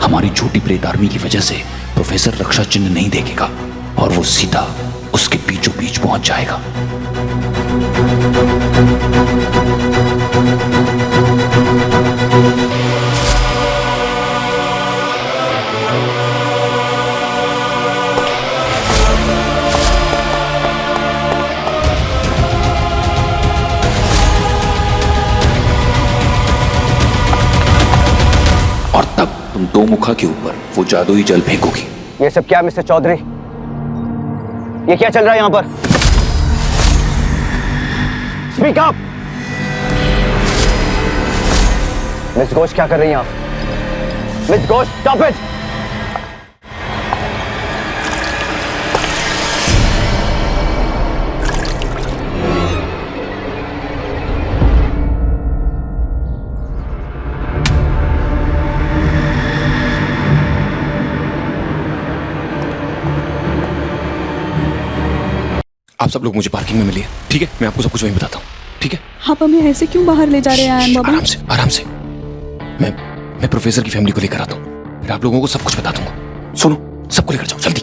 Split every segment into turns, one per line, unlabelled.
हमारी छोटी प्रेत आर्मी की वजह से प्रोफेसर रक्षा चिन्ह नहीं देखेगा और वो सीधा उसके बीचों बीच पहुंच जाएगा। और तब तुम दो मुखा के ऊपर वो जादुई जल फेंकोगी।
ये सब क्या मिस्टर चौधरी? ये क्या चल रहा है यहाँ पर? Speak up! मिस घोष क्या कर रही हैं आप? Miss Ghosh, stop it!
आप सब लोग मुझे पार्किंग में मिलिए, ठीक है? मैं आपको सब कुछ वहीं बताता हूँ, ठीक है?
आप हमें ऐसे क्यों बाहर ले जा रहे हैं आयन बाबा?
आराम से, आराम से। मैं प्रोफेसर की फैमिली को लेकर आता हूँ, फिर आप लोगों को सब कुछ बता दूंगा। सुनो, सबको लेकर जाओ जल्दी।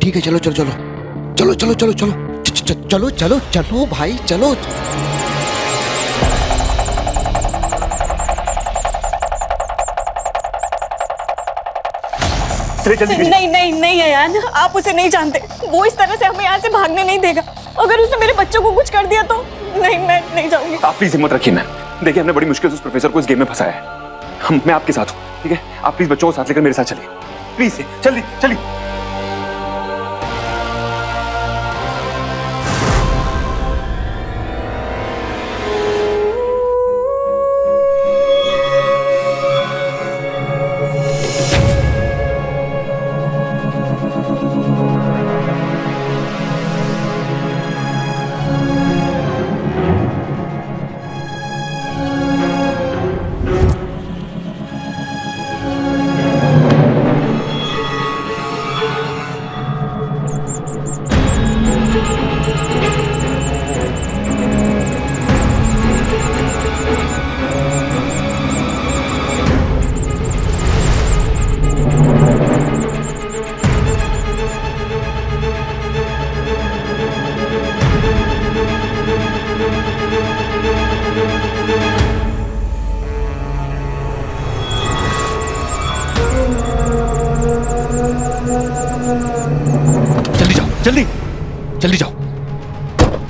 ठीक है, चलो चलो चलो चलो चलो चलो चलो चलो चलो चलो भाई चलो।
नहीं नहीं नहीं अयान, आप उसे नहीं जानते। वो इस तरह से हमें यहाँ से भागने नहीं देगा। अगर उसने मेरे बच्चों को कुछ कर दिया तो नहीं, मैं नहीं जाऊंगी।
आप प्लीज हिम्मत रखिए मैम। देखिए, हमने बड़ी मुश्किल से उस प्रोफेसर को इस गेम में फंसाया है। मैं आपके साथ हूँ, ठीक है? आप प्लीज बच्चों को साथ लेकर मेरे साथ चलिए, प्लीज। जल्दी चलिए।
जल्दी जल्दी जाओ।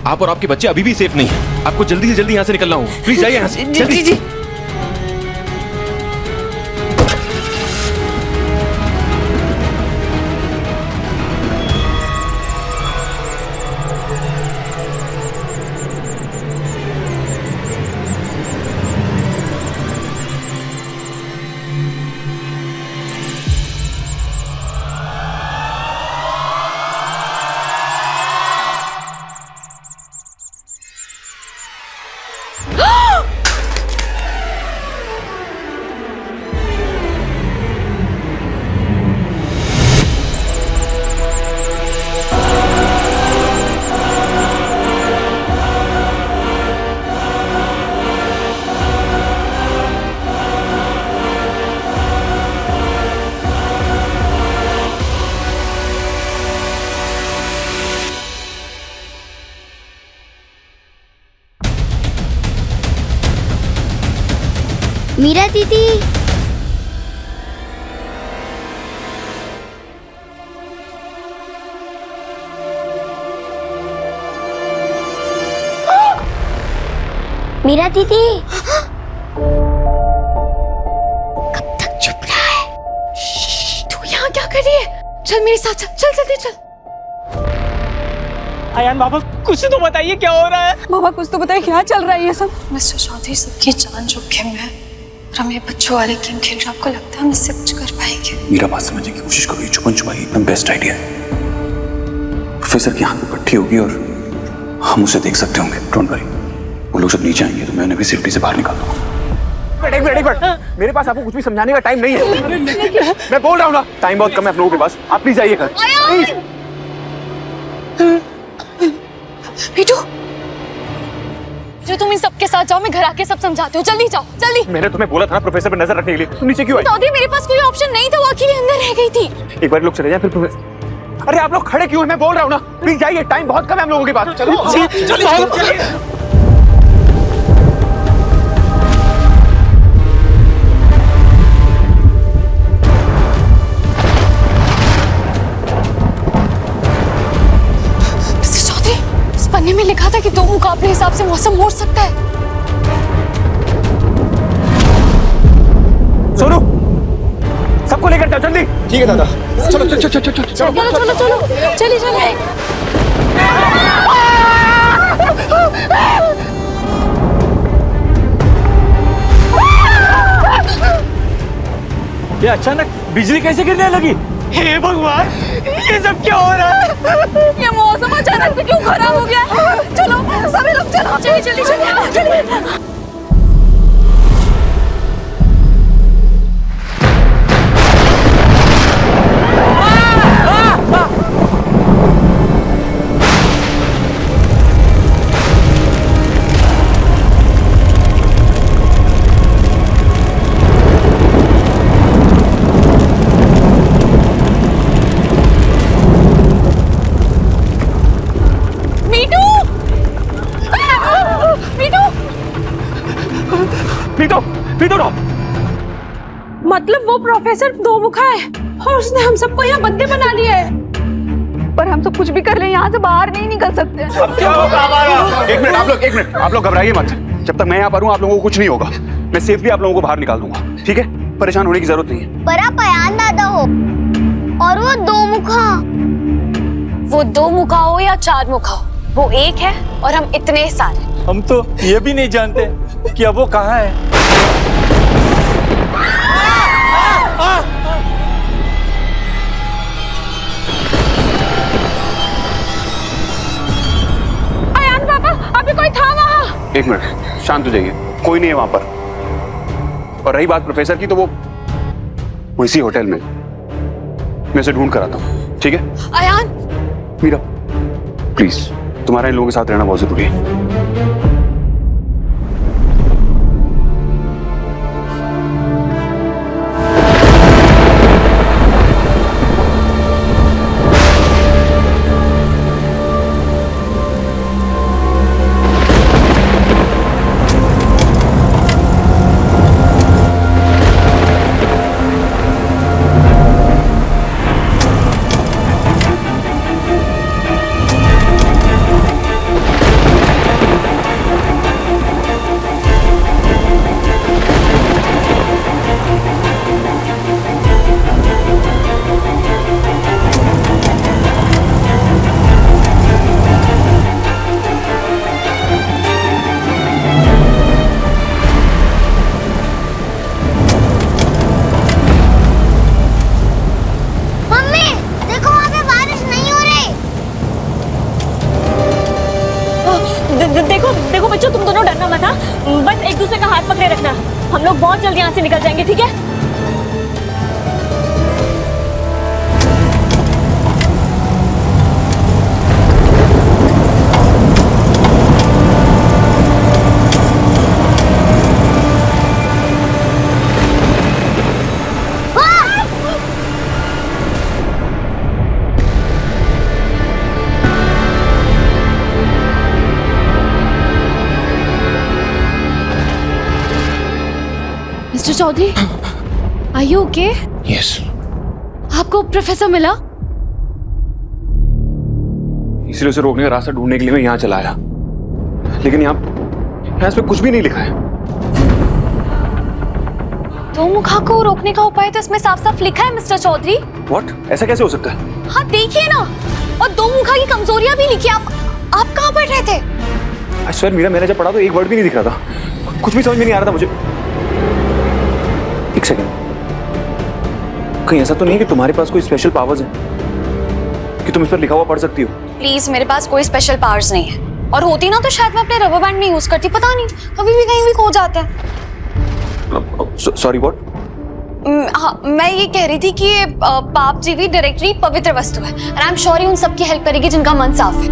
आप और आपके बच्चे अभी भी सेफ नहीं हैं। आपको जल्दी से जल्दी यहाँ से निकलना होगा। प्लीज जाइए यहाँ से।
जी जी।
मीरा दीदी, मीरा दीदी, कब तक चुप रहा है?
तू यहाँ क्या कर रही है? चल मेरे साथ, चल चल जल्दी चल।
आयान बाबा, कुछ तो बताइए क्या हो रहा है?
बाबा कुछ तो बताइए, क्या चल रहा है ये सब?
मिस्टर चौधरी, सबकी जान जोखिम में है। हम ये बच्चों वाले गेम खेल रहे हैं, आपको लगता है हम इससे कुछ कर पाएंगे?
मेरा बात समझने की कोशिश करो। ये छुपन छुपाई एकदम बेस्ट आइडिया है। प्रोफेसर की हाथ में पट्टी होगी और हम उसे देख सकते होंगे। डोंट वरी, वो लोग जब नीचे आएंगे तो मैं उन्हें भी सेफ्टी से बाहर निकाल दूंगा।
एक मिनट, मेरे पास आपको कुछ भी समझाने का टाइम नहीं है। मैं बोल रहा हूँ ना, टाइम बहुत कम है आप लोगों के पास। आप प्लीज आइए घर, प्लीज।
बेटू, तुम इन सबके साथ जाओ, मैं घर आके सब समझाती हूँ। जल्दी जाओ, जल्दी।
मैंने तुम्हें बोला था ना प्रोफेसर पे नजर रखने के लिए, तुम नीचे क्यों आई?
चौधरी मेरे पास कोई ऑप्शन नहीं था, वो अकेले अंदर रह गई थी।
एक बार लोग चले जाए फिर अरे आप लोग खड़े क्यों हैं? मैं बोल रहा हूँ ना, प्लीज जाइए, टाइम बहुत कम है हम लोगों के पास। चलो
पन्ने में लिखा था कि 2 मुकाबले हिसाब से मौसम मोड़ सकता है।
सोनू, सबको लेकर जाओ जल्दी।
ठीक है दादा, चलो चलो चलो चलो चलो
चलो चलो चलो चलिए चलिए।
ये अचानक बिजली कैसे गिरने लगी? हे भगवान, ये सब क्या हो रहा है?
ये मौसम अचानक से क्यों खराब हो गया? चलो सभी लोग चलो, चलिए चलिए चलिए चलिए।
मतलब वो प्रोफेसर 2 मुखा है और उसने हम सबको यहाँ बंदे बना लिया है। पर हम सब कुछ भी कर ले, यहाँ से बाहर नहीं निकल सकते।
अब क्या होगा हमारा? एक मिनट, आप लोग घबराइए मत। जब तक मैं यहाँ पर हूँ आप लोगों को कुछ नहीं होगा। मैं सेफली आप लोगों को बाहर निकाल दूंगा, ठीक है? परेशान होने की जरूरत नहीं है।
पर आप अयान दादा हो और वो 2 मुखा।
वो 2 मुखा हो या 4 मुखा हो, वो एक है और हम इतने सारे।
हम तो ये भी नहीं जानते कि अब वो कहाँ है।
अयान पापा, अभी कोई था वहाँ?
एक मिनट, शांत हो जाइए, कोई नहीं है वहां पर। और रही बात प्रोफेसर की, तो वो इसी होटल में, मैं उसे ढूंढ कर आता हूँ, ठीक है?
अयान,
मीरा प्लीज, तुम्हारा इन लोगों के साथ रहना बहुत जरूरी है।
देखो बच्चों, तुम दोनों डरना मत। हाँ, बस एक दूसरे का हाथ पकड़े रखना। हम लोग बहुत जल्दी यहाँ से निकल जाएंगे, ठीक है?
Mister Chaudhary, are you okay?
Yes.
आपको प्रोफेसर मिला?
इसलिए उसे रोकने का रास्ता ढूंढने के लिए मैं यहाँ चला आया, लेकिन यहाँ इस पे कुछ भी नहीं लिखा है।
2 मुखा को रोकने का उपाय तो इसमें साफ साफ लिखा है मिस्टर चौधरी।
व्हाट? ऐसा कैसे हो सकता है?
हाँ देखिए ना, और 2 मुखा की कमजोरियां भी लिखी। आप कहाँ पढ़ रहे थे?
आई स्वेयर मीरा, मैंने जब पढ़ा तो एक वर्ड भी नहीं दिख रहा था, कुछ भी समझ में नहीं आ रहा था मुझे। एक सेकंड, कहीं ऐसा तो नहीं है कि तुम्हारे पास कोई स्पेशल पावर्स हैं कि तुम इस पर लिखा हुआ पढ़ सकती हो?
प्लीज, मेरे पास कोई स्पेशल पावर्स नहीं है, और होती ना तो शायद मैं अपने रबर बैंड नहीं यूज करती। पता नहीं, कभी भी कहीं भी खो जाता है।
Sorry what?
हाँ, मैं ये कह रही थी कि ये पाप जीवी डायरेक्टरी पवित्र वस्तु है, और आई एम श्योर उन सबकी हेल्प करेगी जिनका मन साफ है।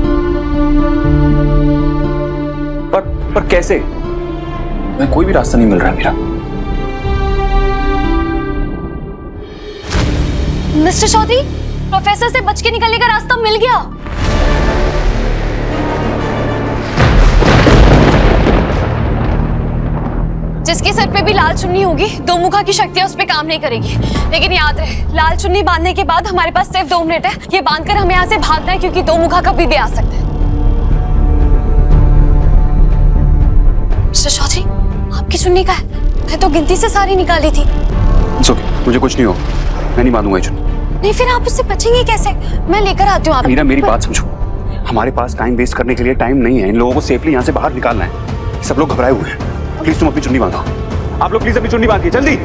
पर कैसे? मैं कोई भी रास्ता नहीं मिल रहा है मेरा।
मिस्टर चौधरी, प्रोफेसर से बच के निकलने का रास्ता मिल गया। जिसके सर पे भी लाल चुन्नी होगी, दो मुखा की शक्तियां उस पे काम नहीं करेगी। लेकिन याद रहे, लाल चुन्नी बांधने के बाद हमारे पास सिर्फ 2 मिनट है। ये बांधकर हमें यहाँ से भागना है, क्योंकि दो मुखा कभी भी आ सकते हैं। मिस्टर चौधरी, आपकी चुन्नी का है? मैं तो गिनती से सारी निकाली थी।
मुझे कुछ नहीं हो, मैं नहीं बांधूंगा ये चुन्नी।
नहीं, फिर आप उससे बचेंगे कैसे? मैं लेकर आती हूँ आप।
मीरा, मेरी बात समझो। हमारे पास टाइम वेस्ट करने के लिए टाइम नहीं है। इन लोगों को सेफली यहाँ से बाहर निकालना है। सब लोग घबराए हुए हैं। प्लीज तुम अपनी चुन्नी बांधो। आप लोग प्लीज अपनी चुन्नी बांधिए, जल्दी।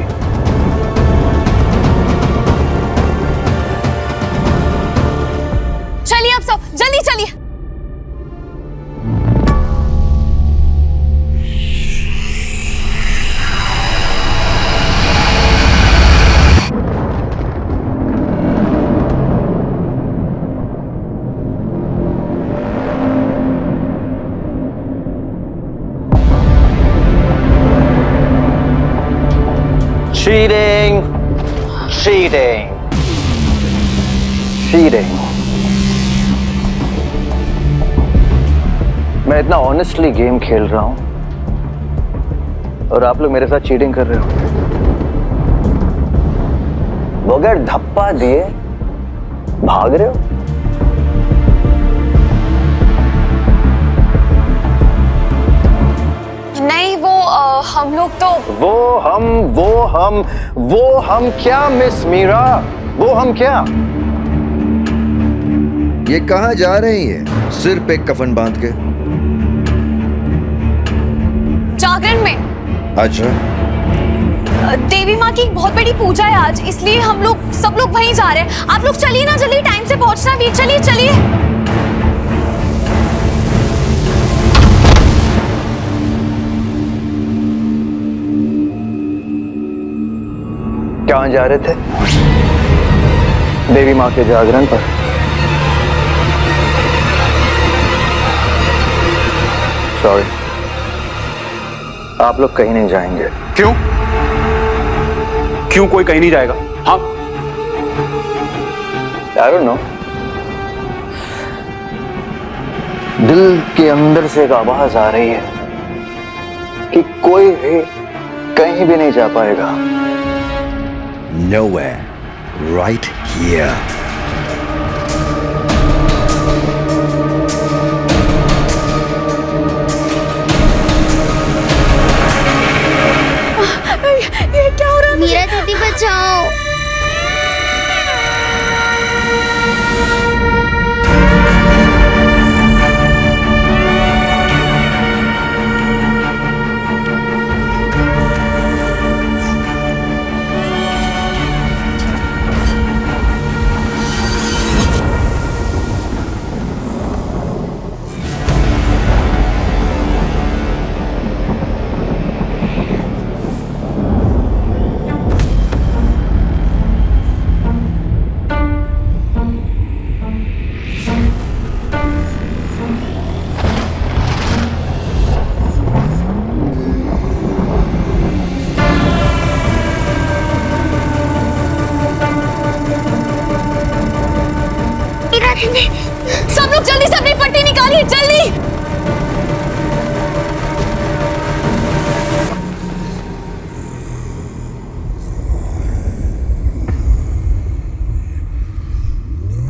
चलिए आप सब, जल्दी चलिए।
Cheating, cheating, cheating. मैं इतना ऑनेस्टली गेम खेल रहा हूं और आप लोग मेरे साथ चीटिंग कर रहे हो। बगैर धप्पा दिए भाग रहे हो।
नहीं, वो हम लोग तो
वो हम क्या मिस मीरा? वो हम क्या?
ये कहाँ जा रही है सिर पे कफन बांध के?
जागरण में।
अच्छा,
देवी माँ की बहुत बड़ी पूजा है आज, इसलिए हम लोग सब लोग वहीं जा रहे हैं। आप लोग चलिए ना, जल्दी टाइम से पहुंचना भी। चलिए चलिए।
कहाँ जा रहे थे? देवी माँ के जागरण पर। सॉरी, आप लोग कहीं नहीं जाएंगे।
क्यों? क्यों कोई कहीं नहीं जाएगा? हाँ,
I don't know. दिल के अंदर से एक आवाज आ रही है कि कोई भी कहीं भी नहीं जा पाएगा।
nowhere, right here.
ये क्या हो रहा है?
मीरा दीदी बचाओ।
सब लोग जल्दी से अपनी पट्टी निकालिए, जल्दी।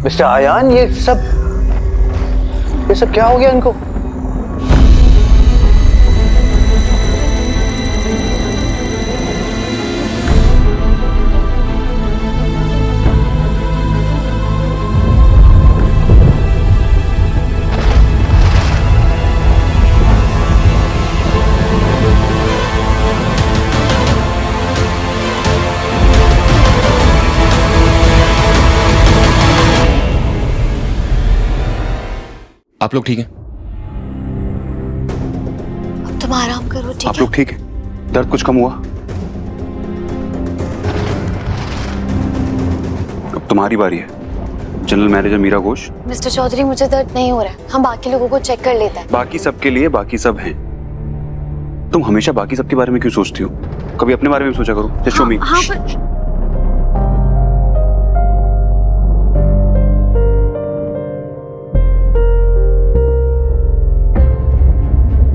मिस्टर आयान, ये सब क्या हो गया इनको?
आप लोग ठीक हैं?
अब तुम आराम करो, ठीक है?
आप लोग ठीक है? दर्द कुछ कम हुआ? अब तुम्हारी बारी है। General manager Meera Ghosh.
Mister Chaudhary, मुझे दर्द नहीं हो रहा है। हम बाकी लोगों को चेक कर लेते हैं।
बाकी सबके लिए बाकी सब हैं। तुम हमेशा बाकी सबके बारे में क्यों सोचती हो? कभी अपने बारे में सोचा करो। जस्ट शो मी।
हाँ पर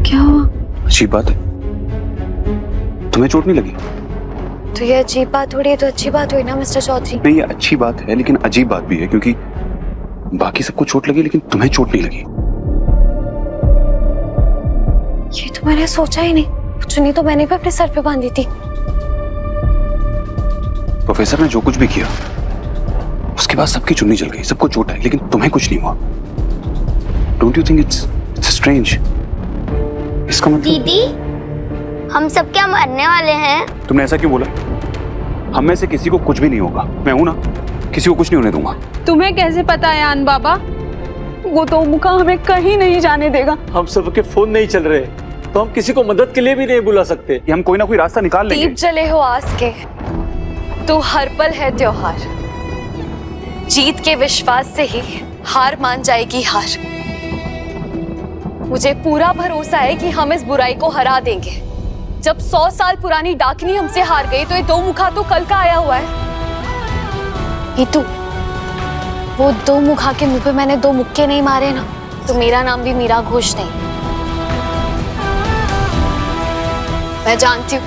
क्या हुआ?
अजीब बात है, तुम्हें चोट नहीं लगी?
तो ये अजीब बात थोड़ी है तो अच्छी बात हुई ना मिस्टर चौधरी।
नहीं, ये अच्छी बात है लेकिन अजीब बात भी है, क्योंकि बाकी सबको चोट लगी लेकिन तुम्हें चोट नहीं लगी।
ये तो मैंने सोचा ही नहीं। चुन्नी तो मैंने भी अपने सर पे बांधी थी।
प्रोफेसर ने जो कुछ भी किया उसके बाद सबकी चुन्नी जल गई, सबको चोट आई, लेकिन तुम्हें कुछ नहीं हुआ। Don't you think it's strange? इसका मतलब
दीदी, हम सब क्या मरने वाले हैं?
तुमने ऐसा क्यों बोला? हम में से किसी को कुछ भी नहीं होगा। मैं हूं ना, किसी को कुछ नहीं होने दूंगा।
तुम्हें कैसे पता है आन बाबा? वो दो मुखा हमें कहीं नहीं जाने देगा।
हम सबके फोन नहीं चल रहे तो हम किसी को मदद के लिए भी नहीं बुला सकते।
ये हम कोई ना कोई रास्ता निकाल लेंगे।
दीप जले हो आस के, तू हर पल है त्योहार। जीत के विश्वास से ही हार मान जाएगी हार। मुझे पूरा भरोसा है कि हम इस बुराई को हरा देंगे। जब 100 साल पुरानी डाकनी हमसे हार गई तो ये दो मुखा तो कल का आया हुआ है। हीतू, वो दो मुखा के मुंह पे मैंने 2 मुक्के नहीं मारे ना, तो मेरा नाम भी मीरा घोष नहीं। मैं जानती हूँ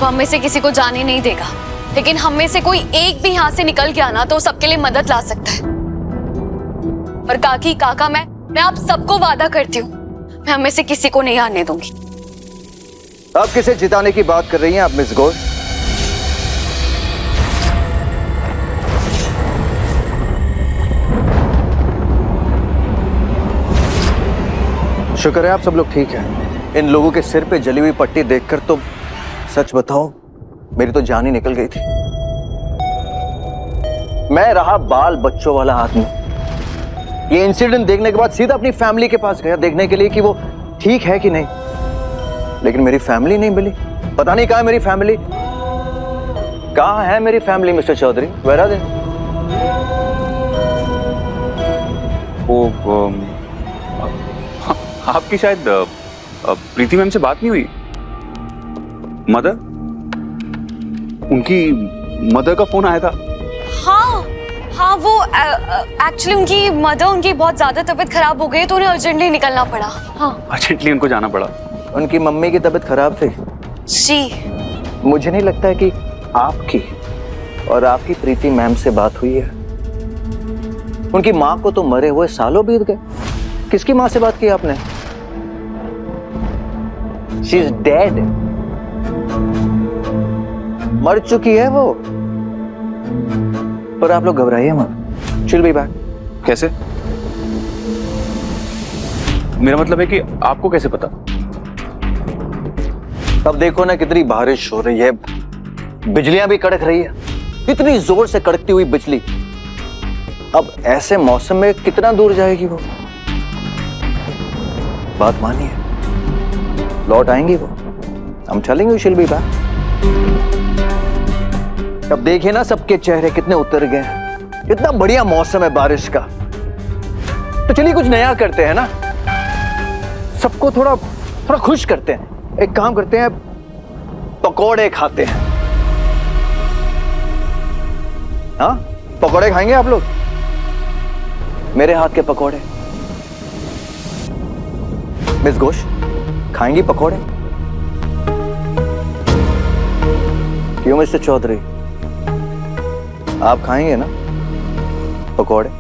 वो हम में से किसी को जाने नहीं देगा, लेकिन हम में से कोई एक भी यहाँ से निकल गया ना तो सबके लिए मदद ला सकता है। और काकी, काका, मैं आप सबको वादा करती हूँ मैं हम में से किसी को नहीं आने दूंगी।
अब किसे जिताने की बात कर रही हैं आप मिस घोष? शुक्र है आप सब लोग ठीक हैं। इन लोगों के सिर पे जली हुई पट्टी देखकर तो सच बताओ मेरी तो जान ही निकल गई थी। मैं रहा बाल बच्चों वाला आदमी। ये इंसिडेंट देखने के बाद सीधा अपनी फैमिली के पास गया देखने के लिए कि वो ठीक है कि नहीं, लेकिन मेरी फैमिली नहीं मिली। पता नहीं कहाँ है मेरी फैमिली। कहाँ है मेरी family mister Chaudhary? Where are they?
वो आपकी शायद प्रीति मैम से बात नहीं हुई? मदर, उनकी मदर का फोन आया था।
हाँ हाँ, वो एक्चुअली उनकी मदर, उनकी बहुत ज्यादा तबीयत खराब हो गई तो उन्हें अर्जेंटली निकलना पड़ा। हाँ,
अर्जेंटली उनको जाना पड़ा।
उनकी मम्मी की तबीयत खराब थी
जी।
मुझे नहीं लगता है कि आपकी और आपकी प्रीति मैम से बात हुई है। उनकी माँ को तो मरे हुए सालों बीत गए। किसकी माँ से बात की आपने? She is dead. मर चुकी है वो। पर आप लोग घबराइए मत। Chill be back.
कैसे? मेरा मतलब है कि आपको कैसे पता?
अब देखो ना कितनी बारिश हो रही है, बिजलियां भी कड़क रही है, इतनी जोर से कड़कती हुई बिजली। अब ऐसे मौसम में कितना दूर जाएगी वो? बात मानिए, लौट आएंगी वो। I'm telling you she'll be back। अब देखिए ना सबके चेहरे कितने उतर गए। इतना बढ़िया मौसम है बारिश का, तो चलिए कुछ नया करते हैं ना। सबको थोड़ा थोड़ा खुश करते हैं। एक काम करते हैं, पकोड़े खाते हैं। हाँ, पकोड़े खाएंगे आप लोग? मेरे हाथ के पकोड़े। मिस घोष, खाएंगी पकोड़े? क्यों मिस्टर चौधरी, आप खाएंगे ना पकोड़े?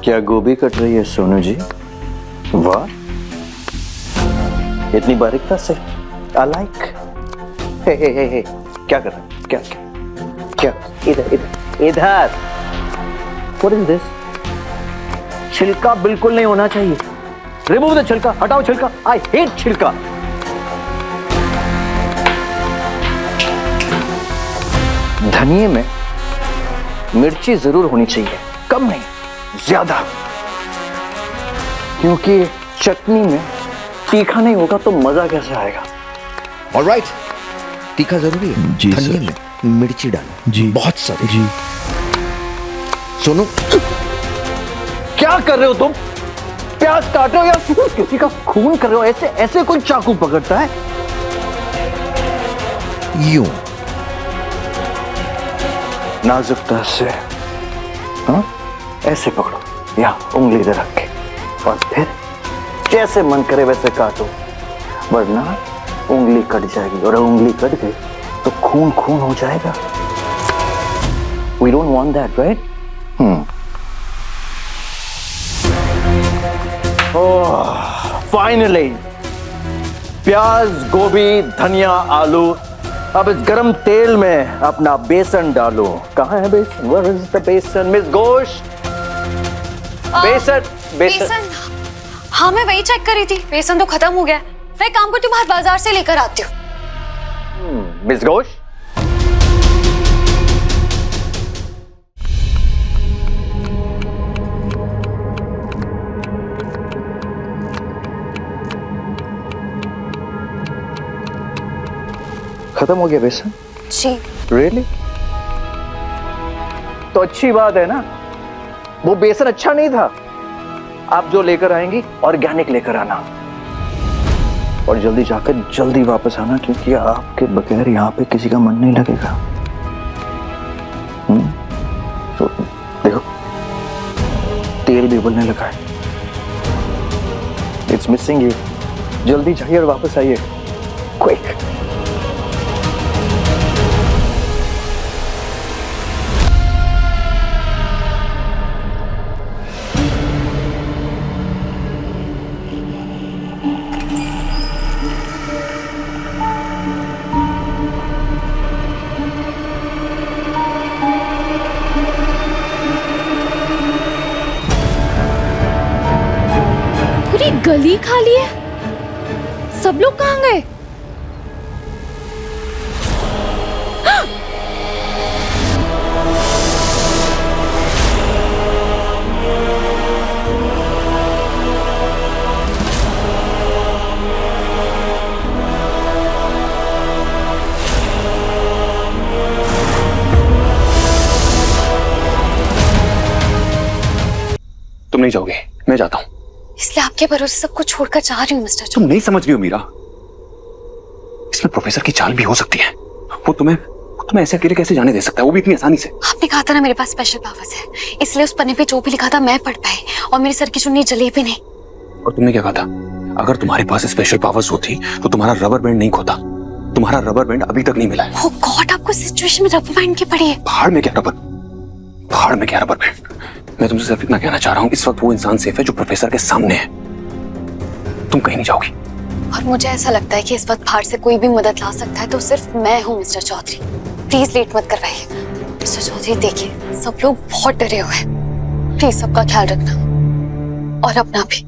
क्या गोभी कट रही है सोनू जी? वाह, इतनी बारीकता से। I like. हे, क्या कर रहे हैं? क्या क्या क्या? इधर इधर इधर। What is this? छिलका बिल्कुल नहीं होना चाहिए। रिमूव द छिलका, हटाओ छिलका। आई हेट छिलका। धनिये में मिर्ची जरूर होनी चाहिए, कम नहीं ज्यादा, क्योंकि चटनी में तीखा नहीं होगा तो मजा कैसे आएगा?
ऑलराइट, तीखा जरूरी है
जी,
धनिया
सर।
में मिर्ची डालो
जी।
बहुत सारी।
जी।
सोनू,
क्या कर रहे हो तुम? प्याज काट रहे हो या किसी का खून कर रहे हो? ऐसे ऐसे कोई चाकू पकड़ता है?
यूं
नाजुकता से, हाँ? ऐसे पकड़ो या उंगली इधर रख के, और फिर जैसे मन करे वैसे काटो, वरना उंगली कट जाएगी, और उंगली कट गई तो खून खून हो जाएगा। We don't want that, right? Finally प्याज, गोभी, धनिया, आलू। अब इस गरम तेल में अपना बेसन डालो। कहाँ है बेसन? Where is the बेसन? मिस घोष, बेसन
बेसन। हाँ, मैं वही चेक कर रही थी, बेसन तो खत्म हो गया। मैं काम को तुम्हारे बाजार से लेकर आती हूँ।
मिस घोष, खत्म हो गया बेसन?
जी।
रियली? तो अच्छी बात है ना, वो बेसन अच्छा नहीं था। आप जो लेकर आएंगी ऑर्गेनिक लेकर आना, और जल्दी जाकर जल्दी वापस आना, क्योंकि आपके बगैर यहाँ पे किसी का मन नहीं लगेगा। तो देखो, तेल भी उबलने लगा है। It's missing you. जल्दी जाइए और वापस आइए, क्विक।
पूरी गली खाली है, सब लोग कहाँ गए?
तुम नहीं जाओगे, मैं जाता हूं।
इसलिए आपके भरोसे सब कुछ छोड़कर जा रही हूँ मिस्टर
तुम नहीं समझ रही हो मीरा, इसमें प्रोफेसर की चाल भी हो सकती है। वो तुम्हें ऐसे अकेले कैसे जाने दे सकता है, वो भी इतनी आसानी से?
आपने कहा था ना मेरे पास स्पेशल पावर्स है, इसलिए उस पन्ने पे जो भी लिखा था मैं पढ़ पाई, और मेरे सर की चुन्नी जले भी नहीं।
और तुमने क्या कहा था? अगर तुम्हारे पास स्पेशल पावर्स होती तो तुम्हारा रबर बैंड नहीं खोता। तुम्हारा रबर बैंड अभी तक नहीं मिला है।
Oh God, आपको सिचुएशन में रबर बैंड की पड़ी है।
पहाड़ में क्या रबर बैंड? मैं तुमसे सिर्फ इतना कहना चाह रहा हूँ, इस वक्त वो इंसान सेफ है जो प्रोफेसर के सामने है। तुम कहीं नहीं जाओगी।
और मुझे ऐसा लगता है कि इस वक्त बाहर से कोई भी मदद ला सकता है तो सिर्फ मैं हूँ मिस्टर चौधरी। प्लीज लेट मत करवाइए। मिस्टर चौधरी देखिए, सब लोग बहुत डरे हुए हैं, प्लीज सबका ख्याल रखना और अपना भी।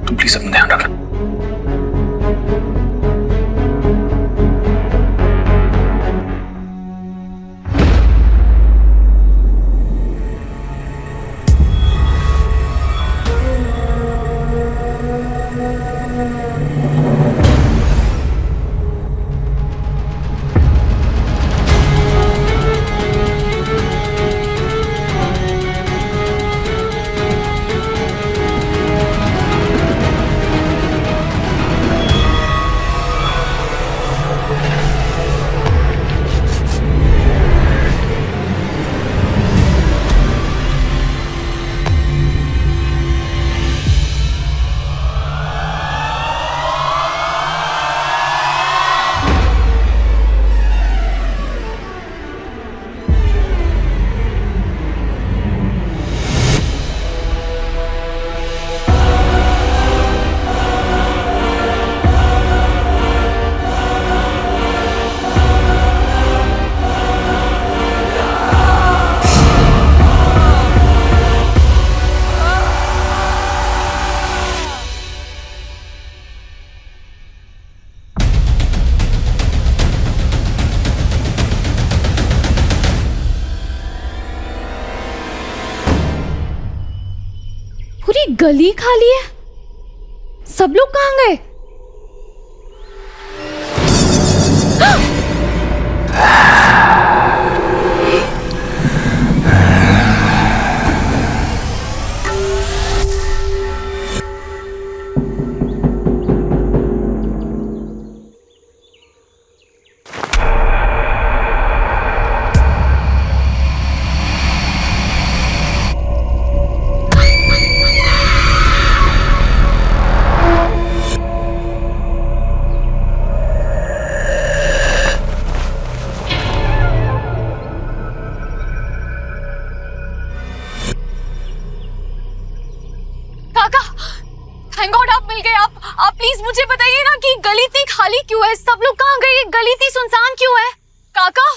तुम प्लीज अपना ध्यान रखना।
पूरी गली खाली है। सब लोग कहाँ गए? थैंक गॉड आप मिल गए। आप प्लीज मुझे बताइए ना कि गली इतनी खाली क्यों है? सब लोग कहाँ गए? ये गली इतनी सुनसान क्यों है? काका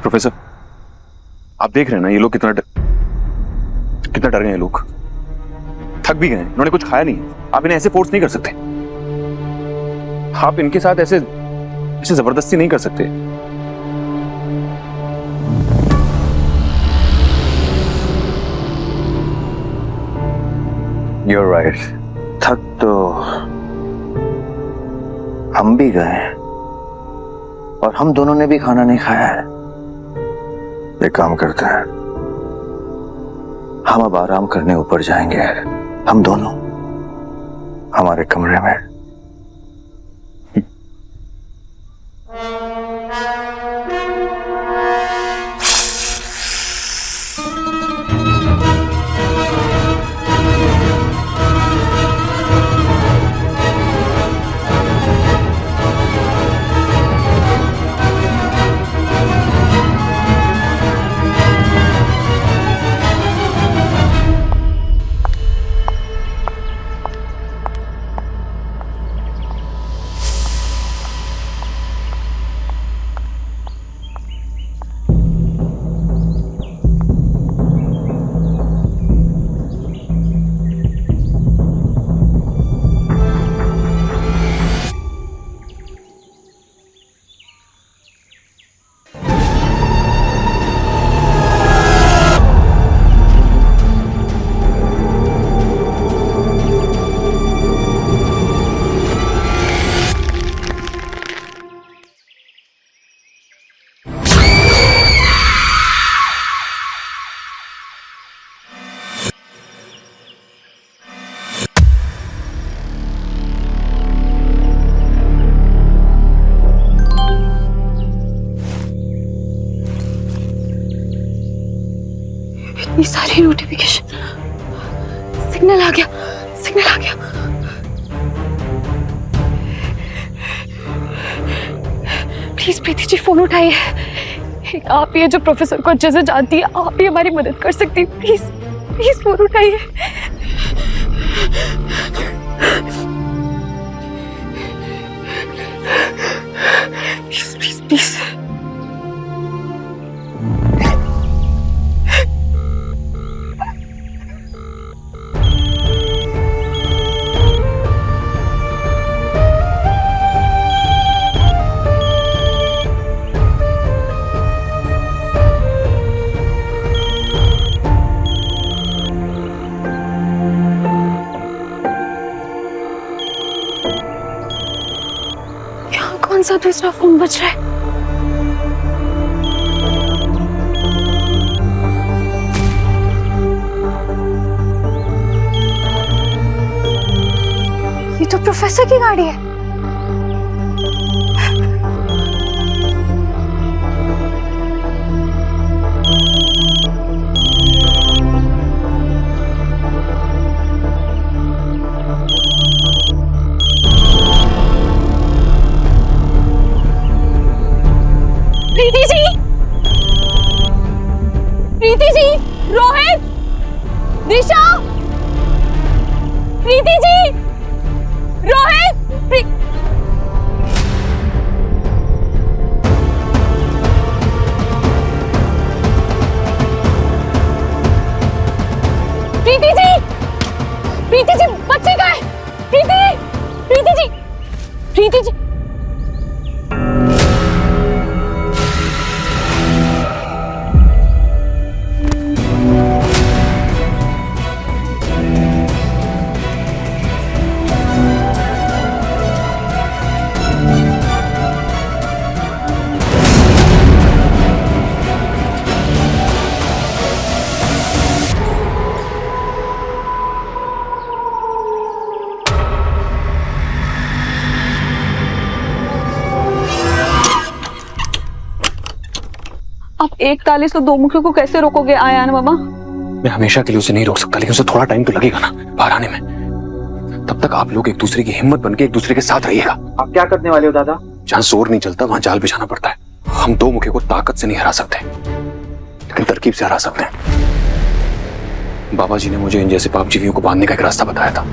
प्रोफेसर आप देख रहे हैं ना ये लोग कितना डर गए हैं। लोग थक भी गए हैं, उन्होंने कुछ खाया नहीं। आप इन्हें ऐसे फोर्स नहीं कर सकते। आप इनके साथ ऐसे जबरदस्ती नहीं कर सकते। You're right.
थक तो हम भी गए और हम दोनों ने भी खाना नहीं खाया है। एक काम करते हैं, हम अब आराम करने ऊपर जाएंगे, हम दोनों हमारे कमरे में।
इतनी सारी नोटिफिकेशन, सिग्नल आ गया, सिग्नल आ गया। प्लीज प्रीति जी फोन उठाइए। आप ही है जो प्रोफेसर को अच्छे से जानती है, आप ही हमारी मदद कर सकती है। प्लीज प्लीज फोन उठाइए। Please please please. कौन सा दूसरा फोन बज रहा है? ये तो प्रोफेसर की गाड़ी है। प्रीति जी, प्रीति जी, रोहित, दिशा, प्रीति जी, रोहित, प्रीति जी, प्रीति जी, बच्चे कहाँ हैं? प्रीति, प्रीति जी, प्रीति जी। आप एक ताले से दो मुखियों को कैसे रोकोगे आयान मामा?
मैं हमेशा के लिए उसे नहीं रोक सकता, लेकिन उसे थोड़ा टाइम तो लगेगा ना बाहर आने में। तब तक आप लोग एक दूसरे की हिम्मत बनके एक दूसरे के साथ रहिएगा।
आप क्या करने वाले हो दादा?
जहाँ जोर नहीं चलता वहां जाल बिछाना पड़ता है। हम दो मुखियों को ताकत से नहीं हरा सकते, लेकिन तरकीब से हरा सकते हैं। बाबा जी ने मुझे इन जैसे पाप जीवियों को बांधने का एक रास्ता बताया था,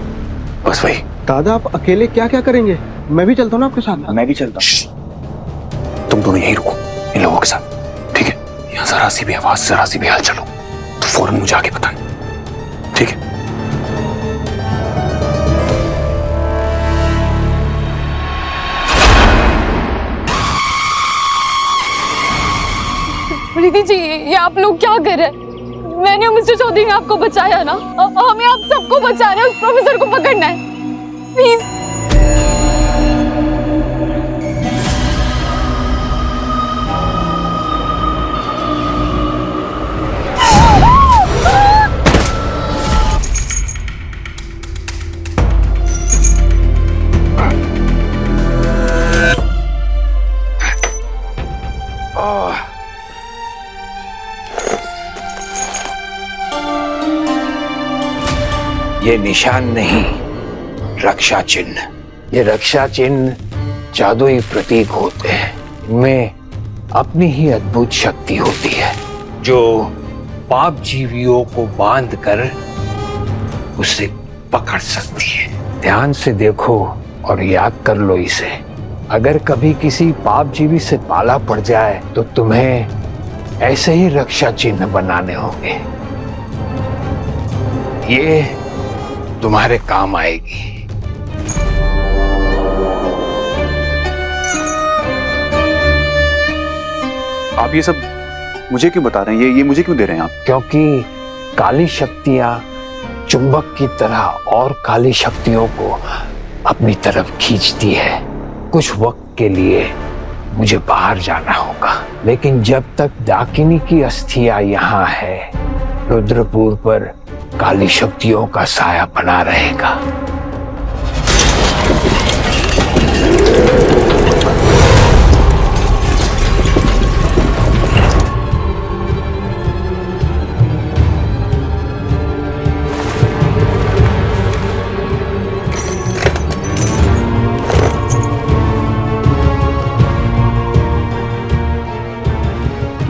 बस वही।
दादा आप अकेले क्या क्या करेंगे? मैं भी चलता हूँ ना आपके साथ।
मैं भी चलता हूँ।
तुम दोनों यहीं रुको इन लोगों के साथ, ठीक है? यहाँ जरा सी भी आवाज, जरा सी भी हलचल हो तो फौरन मुझे आगे बताएं, ठीक है?
प्रीति जी, ये आप लोग क्या कर रहे हैं? मैंने मिस्टर चौधरी ने आपको बचाया ना, हमें आप सबको बचाना है, उस प्रोफेसर को पकड़ना है। प्लीज।
ये निशान नहीं, रक्षा चिन्ह। ये रक्षा चिन्ह जादुई प्रतीक होते हैं। इनमें अपनी ही अद्भुत शक्ति होती है जो पाप जीवियों को बांध कर उसे पकड़ सकती है। ध्यान से देखो और याद कर लो इसे। अगर कभी किसी पाप जीवी से पाला पड़ जाए तो तुम्हें ऐसे ही रक्षा चिन्ह बनाने होंगे। ये तुम्हारे काम आएगी।
आप ये सब मुझे क्यों बता रहे हैं? ये मुझे क्यों दे रहे हैं आप?
क्योंकि काली शक्तियां चुंबक की तरह और काली शक्तियों को अपनी तरफ खींचती है। कुछ वक्त के लिए मुझे बाहर जाना होगा, लेकिन जब तक डाकिनी की अस्थियां यहाँ है, रुद्रपुर पर काली शक्तियों का साया बना रहेगा।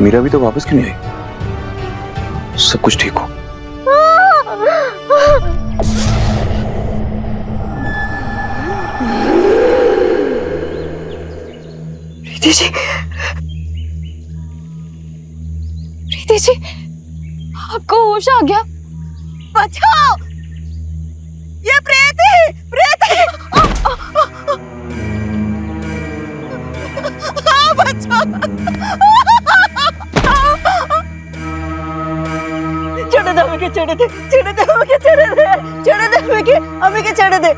मीरा भी तो वापस क्यों नहीं आई? सब कुछ ठीक हो?
प्रीति जी, प्रीति जी, आपको होश आ गया? बचाओ, ये प्रेत है, प्रेत है। बचाओ, चढ़े दे, हमें के चढ़े दे, चढ़े दे, हमें के चढ़े दे, चढ़े दे, हमें के चढ़े दे।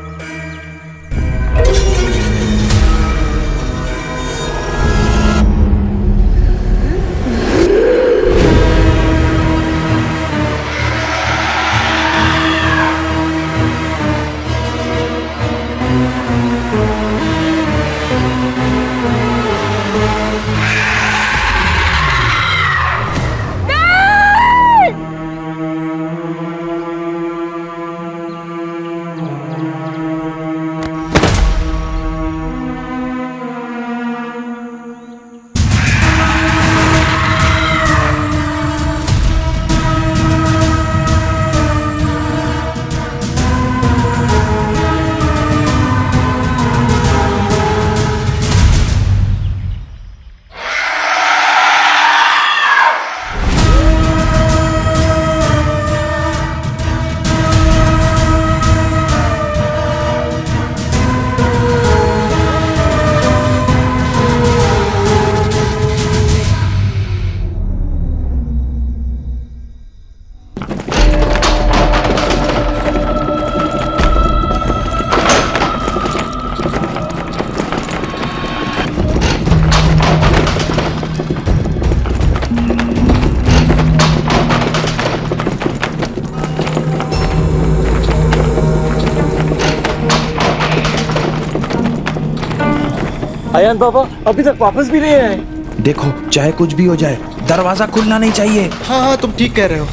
अयान पापा अभी तक वापस भी नहीं आए।
देखो चाहे कुछ भी हो जाए, दरवाजा खुलना नहीं चाहिए। हाँ हाँ तुम ठीक कह रहे हो।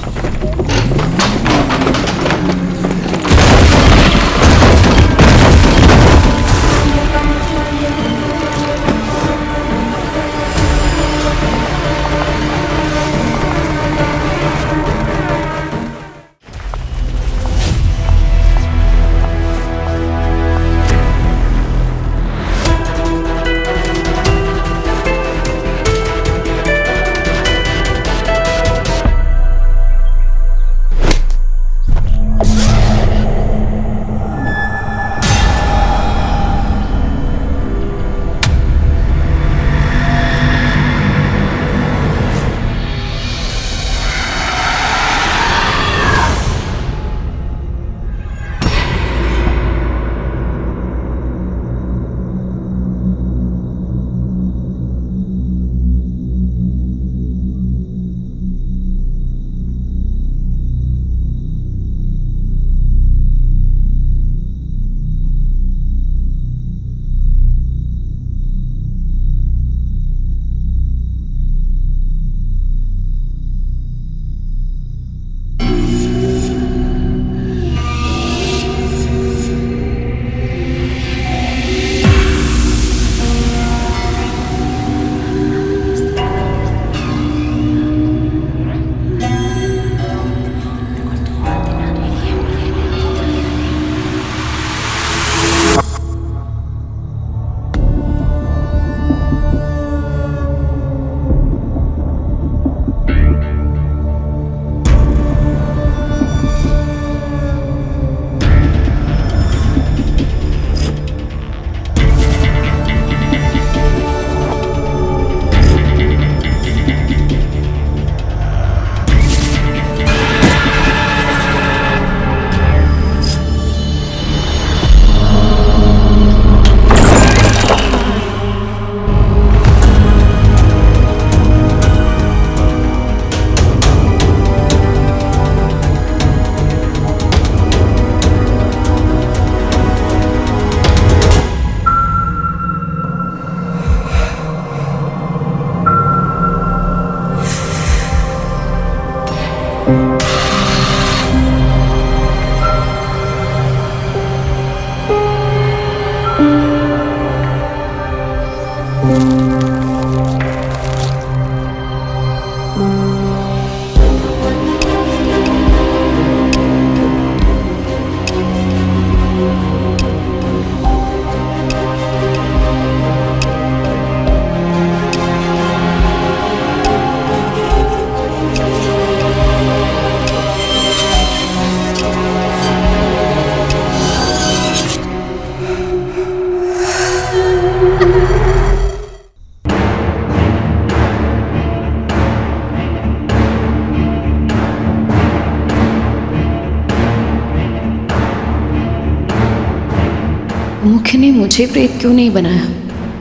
मुख ने मुझे प्रेत क्यों नहीं बनाया?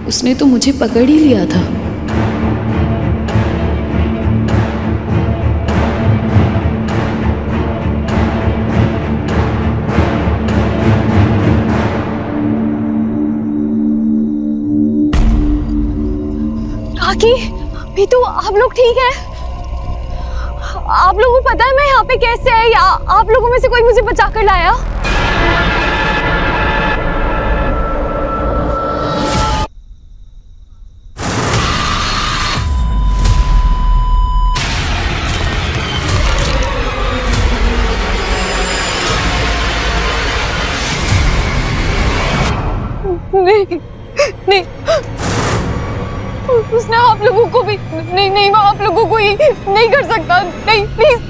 उसने तो मुझे पकड़ ही लिया था। काकी, मीतू, आप लोग ठीक है? आप लोगों को पता है मैं यहाँ पे कैसे आई? आप लोगों में से कोई मुझे बचा कर लाया? नहीं, नहीं, उसने आप लोगों को भी नहीं, नहीं, वो आप लोगों को ही नहीं कर सकता। नहीं, प्लीज।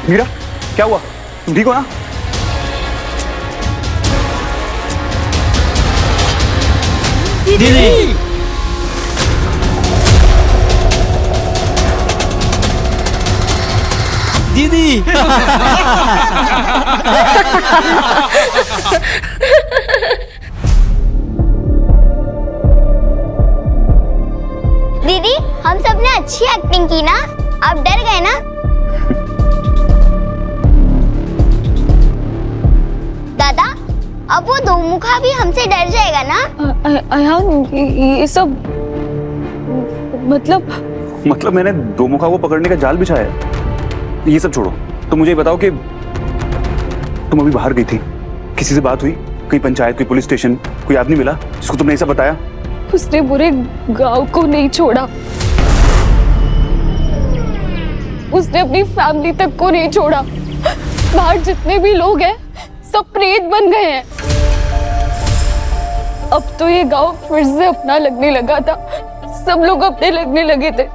मीरा, क्या हुआ? तुम ठीक हो ना?
दीदी, दीदी।
दीदी, हम सब ने अच्छी एक्टिंग की ना? आप डर गए ना? दादा, अब वो दो मुखा भी हमसे डर जाएगा ना?
अयान, ये सब
मतलब मैंने दो मुखा को पकड़ने का जाल बिछाया है। ये सब छोड़ो, तो मुझे बताओ कि तुम अभी बाहर गई थी, किसी से बात हुई? कोई पंचायत, कोई पुलिस स्टेशन, कोई आदमी मिला जिसको तुमने ऐसा बताया?
उसने पूरे गांव को नहीं छोड़ा, उसने अपनी फैमिली तक को नहीं छोड़ा। बाहर जितने भी लोग हैं सब प्रेत बन गए हैं। अब तो ये गांव फिर से अपना लगने लगा था, सब लोग अपने लगने लगे थे।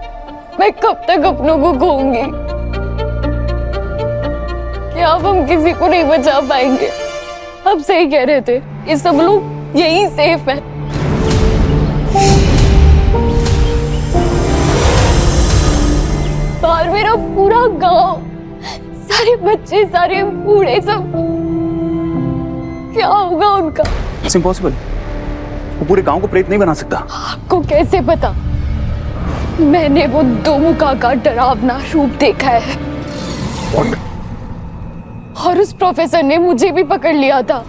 मैं कब तक अपनों को खोऊंगी? क्या अब हम किसी को नहीं बचा पाएंगे? अब सही कह रहे थे, ये सब लोग यही सेफ है। बाहर मेरा पूरा गांव, सारे बच्चे, सारे बूढ़े, सब क्या होगा उनका?
It's impossible. वो पूरे गांव को प्रेत नहीं बना सकता।
आपको कैसे पता? मैंने वो दो मुखा का डरावना रूप देखा है।
What?
और उस प्रोफेसर ने मुझे भी पकड़ लिया था।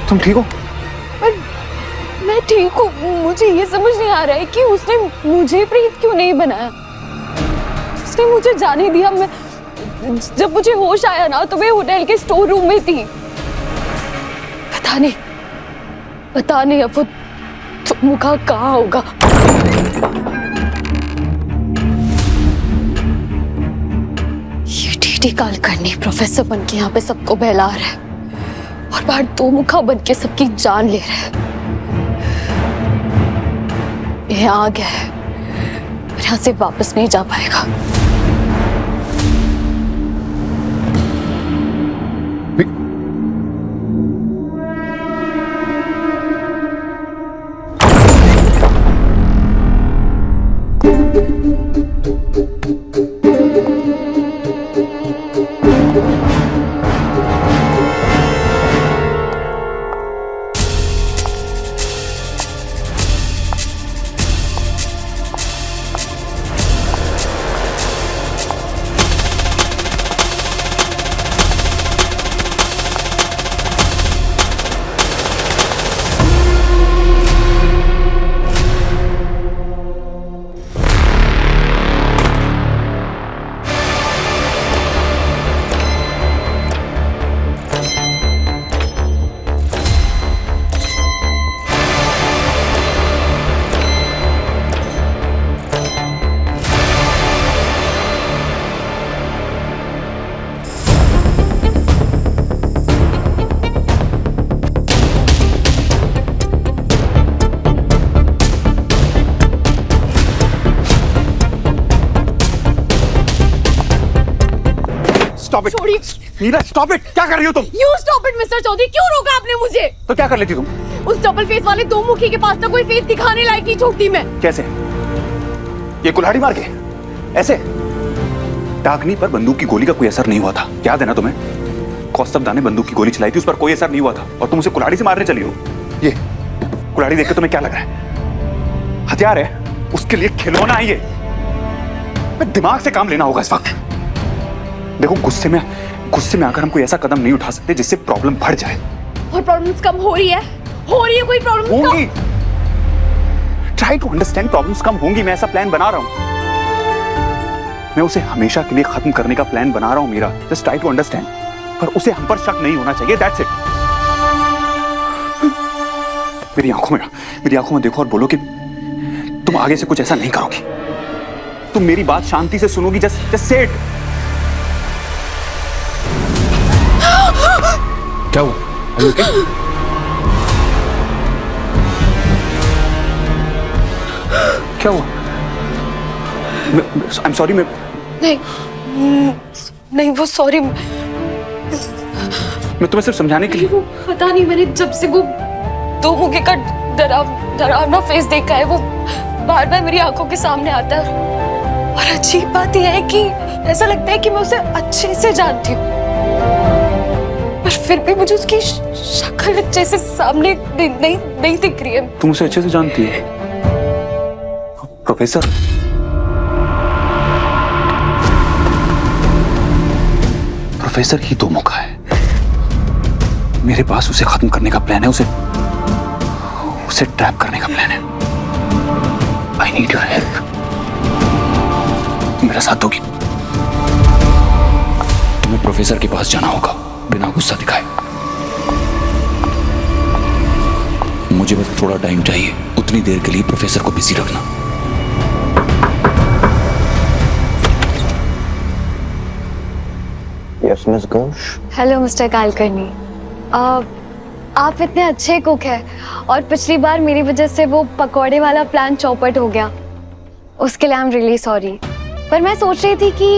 तुम ठीक हो?
पर मैं ठीक हूँ। मुझे ये समझ नहीं आ रहा है कि उसने मुझे प्रेत क्यों नहीं बनाया। उसने मुझे जाने दिया। मैं जब मुझे होश आया ना तो मैं होटल के स्टोर रूम में थी। पता नहीं अब वो तो मुखा कहाँ होगा। ये टीटी काल करनी प्रोफेसर बन के यहाँ पे सबको बहला रहा है और बाहर दो मुखा बन के सबकी जान ले रहा है। ये आ गया है, यहाँ से वापस नहीं जा पाएगा।
Stop it.
छोड़िए।
मीरा स्टॉप इट, क्या कर रही हो तुम?
You stop it mister Chaudhary, क्यों रोका आपने मुझे?
तो क्या कर लेती तुम?
उस डबल फेस वाले दो मुखी के पास तो कोई फेस दिखाने लायक नहीं छोड़ती मैं।
कैसे? ये कुल्हाड़ी मार के ऐसे? डाकनी पर बंदूक की गोली का कोई असर नहीं हुआ था, याद है ना तुम्हें? कौस्तभ दा ने बंदूक की गोली चलाई थी, उस पर कोई असर नहीं हुआ था, और तुम उसे कुल्हाड़ी से मारने चली हो। ये कुल्हाड़ी देख के तुम्हें क्या लग रहा है? हथियार है, उसके लिए खिलौना है ये। दिमाग से काम लेना होगा इस वक्त। देखो, गुस्से में आकर हम कोई ऐसा कदम नहीं उठा सकते जिससे प्रॉब्लम बढ़ जाए।
और प्रॉब्लम्स कम हो रही है कोई प्रॉब्लम्स
होंगी। ट्राई टू अंडरस्टैंड, प्रॉब्लम्स कम होंगी। मैं ऐसा प्लान बना रहा हूं, मैं उसे हमेशा के लिए खत्म करने का प्लान बना रहा हूं Meera. Just try to understand. पर उसे हम पर शक नहीं होना चाहिए, दैट्स इट। मेरी आंखों में देखो और बोलो कि तुम आगे से कुछ ऐसा नहीं करोगी। तुम मेरी बात शांति से सुनोगी। Just say it.
क्या हुआ? Are you okay?
क्या हुआ? I am sorry. मैं
नहीं वो सॉरी,
तुम्हें सिर्फ समझाने के लिए।
वो पता नहीं, मैंने जब से वो दो मुखी का डरावना फेस देखा है, वो बार बार मेरी आंखों के सामने आता है। और अजीब बात यह है कि ऐसा लगता है कि मैं उसे अच्छे से जानती हूँ, पर फिर भी मुझे उसकी शक्ल अच्छे से सामने नहीं दिख रही है।
तुम उसे अच्छे से जानती है? प्रोफेसर, प्रोफेसर ही दो मुखा है। मेरे पास उसे खत्म करने का प्लान है, उसे ट्रैप करने का प्लान है। I need your help. मेरा साथ दोगी?
तुम्हें प्रोफेसर के पास जाना होगा बिना गुस्सा दिखाए। मुझे बस थोड़ा टाइम चाहिए, उतनी देर के लिए प्रोफेसर को बिजी रखना।
Yes miss Ghosh.
Hello mister Kulkarni, आप इतने अच्छे कुक हैं और पिछली बार मेरी वजह से वो पकौड़े वाला प्लान चौपट हो गया, उसके लिए आई एम रियली सॉरी। पर मैं सोच रही थी कि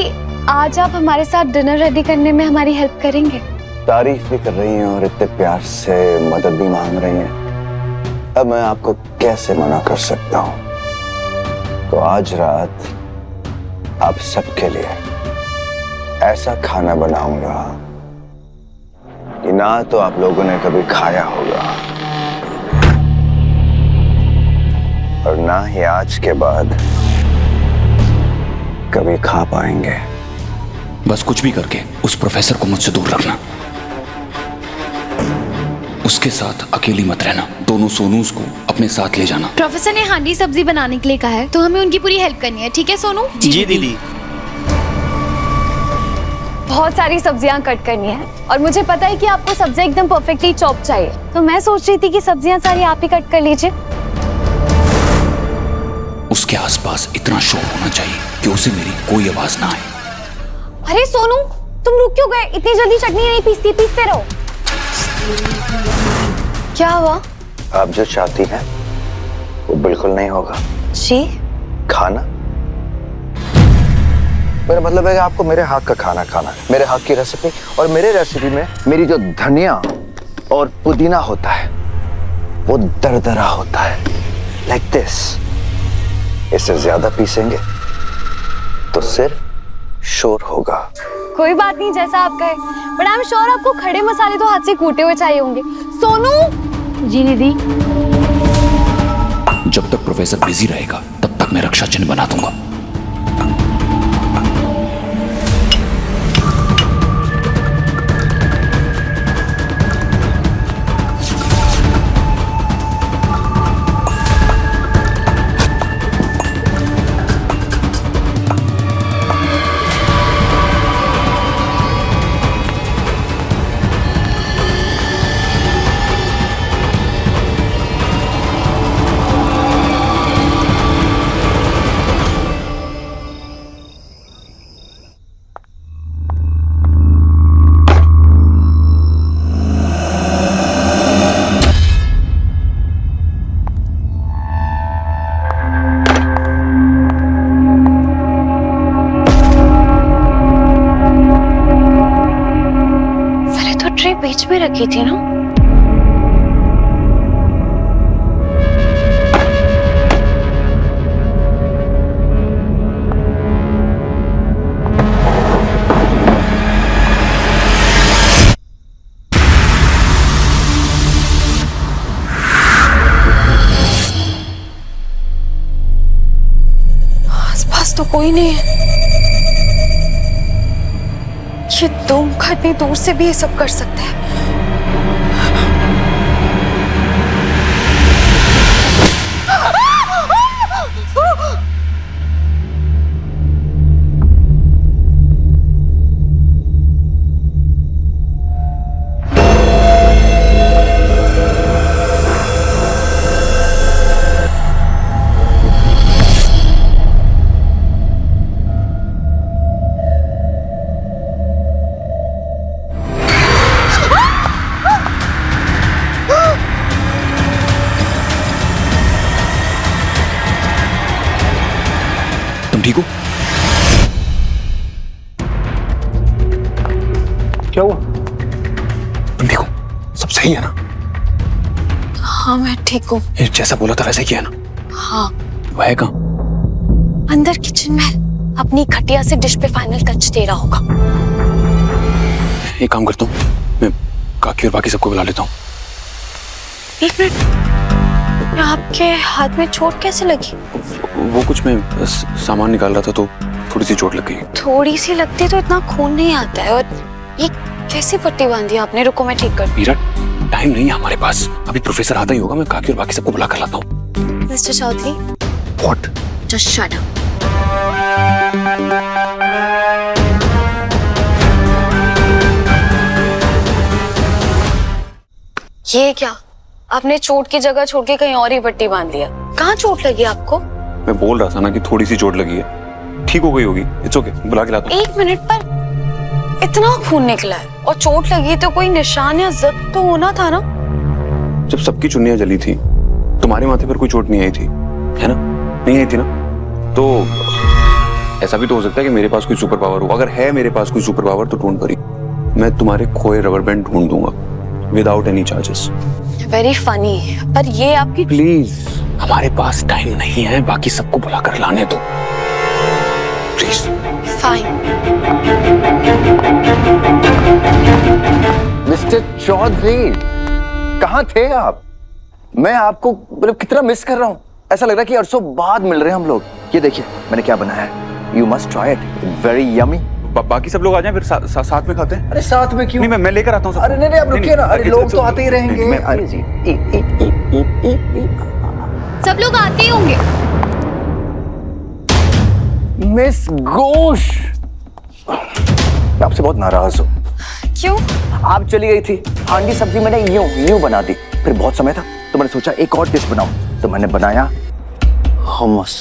आज आप हमारे साथ डिनर रेडी करने में हमारी हेल्प करेंगे।
तारीफ भी कर रही हैं और इतने प्यार से मदद भी मांग रही हैं, अब मैं आपको कैसे मना कर सकता हूँ। तो आज रात आप सबके लिए ऐसा खाना बनाऊंगा कि ना तो आप लोगों ने कभी खाया होगा और ना ही आज के बाद कभी खा पाएंगे।
बस कुछ भी करके उस प्रोफेसर को मुझसे दूर रखना, उसके साथ अकेली मत रहना। दोनों सोनूस को अपने साथ ले जाना।
प्रोफेसर ने हांडी सब्जी बनाने के लिए कहा है, तो हमें उनकी पूरी हेल्प करनी है, ठीक है सोनू?
जी दीदी।
बहुत सारी सब्जियां कट करनी है और मुझे पता है कि आपको सब्जियां एकदम परफेक्टली चॉप चाहिए, तो मैं सोच रही थी कि सब्जियां सारी आप ही कट कर लीजिए।
उसके आसपास इतना शोर होना चाहिए कि उसे मेरी कोई आवाज ना आए।
अरे सोनू, तुम रुक क्यों गए? इतनी जल्दी चटनी नहीं पीसती, पीसते रहो। क्या हुआ?
आप जो चाहती हैं वो बिल्कुल नहीं होगा।
जी?
खाना? मेरा मतलब है कि आपको मेरे हाथ का खाना खाना है, मेरे हाथ की रेसिपी। और मेरे रेसिपी में मेरी जो धनिया और पुदीना होता है वो दरदरा होता है, लाइक दिस। इससे ज्यादा पीसेंगे तो सिर्फ शोर होगा।
कोई बात नहीं, जैसा आप कहे, बट आई एम श्योर आपको खड़े मसाले तो हाथ से कूटे हुए चाहिए होंगे। सोनू।
जी दीदी।
जब तक प्रोफेसर बिजी रहेगा तब तक मैं रक्षा चिन्ह बना दूंगा।
बीच में रखी थी ना? आसपास तो कोई नहीं है। ये दो मुखा इतनी दूर से भी ये सब कर सकते हैं।
ठीक हो?
क्या हुआ?
तुम ठीक हो? सब सही है ना?
हाँ मैं ठीक हूँ।
जैसा बोला था वैसे ही किया ना?
हाँ।
वो है कहाँ?
अंदर किचन में अपनी खटिया से डिश पे फाइनल टच दे रहा होगा।
एक काम करता हूँ, मैं काकी और बाकी सबको बुला लेता हूँ।
एक मिनट, आपके हाथ में चोट कैसे लगी?
वो कुछ मैं सामान निकाल रहा था तो थोड़ी सी चोट लग गई।
थोड़ी सी लगती तो इतना खून नहीं आता है। और ये कैसी पट्टी बांधी आपने? रुको मैं ठीक कर।
मीरा, टाइम नहीं है हमारे पास। अभी प्रोफेसर आता ही होगा, मैं काकी और बाकी सबको बुला कर लाता हूँ।
Mister Chaudhary.
What?
Just shut up. ये क्या? आपने चोट की जगह छोड़ के कहीं और ही पट्टी बांध लिया। कहाँ चोट लगी आपको?
मैं बोल रहा था ना कि थोड़ी सी चोट लगी है, ठीक हो गई होगी। इट्स ओके, बुला के लाता हूँ।
एक मिनट, पर इतना खून निकला है और चोट लगी तो कोई निशान या जख्म तो होना था ना?
जब सबकी चुन्नियां जली थी, तुम्हारे माथे पर कोई चोट नहीं आई थी, है ना? नहीं आई थी ना? तो ऐसा भी तो हो सकता है कि मेरे पास कोई सुपर पावर हो। अगर है मेरे पास कोई सुपर पावर तो डोंट वरी, मैं तुम्हारे खोए रबर बैंड ढूंढ दूंगा without any charges.
Very funny, पर ये आपकी।
प्लीज, हमारे पास टाइम नहीं है, बाकी सबको बुलाकर लाने दो प्लीज।
फाइन।
मिस्टर चौधरी, कहाँ थे आप? मैं आपको मतलब कितना मिस कर रहा हूँ। ऐसा लग रहा है कि अरसों बाद मिल रहे हैं हम लोग। ये देखिए मैंने क्या बनाया है, you must try it, very yummy.
बाकी सब लोग आ जाएं, फिर साथ में खाते हैं।
अरे साथ में क्यों?
नहीं, मैं लेकर आता हूँ।
अरे नहीं, आप रुकिए ना। अरे लोग तो आते ही रहेंगे। अरे जी,
सब लोग आते ही होंगे।
मिस घोष, मैं आपसे बहुत नाराज हूँ।
क्यों?
आप चली गई थी, हांडी सब्जी मैंने यूं बना दी। फिर बहुत समय था तो मैंने सोचा एक और डिश बनाऊं, तो मैंने बनाया hummus।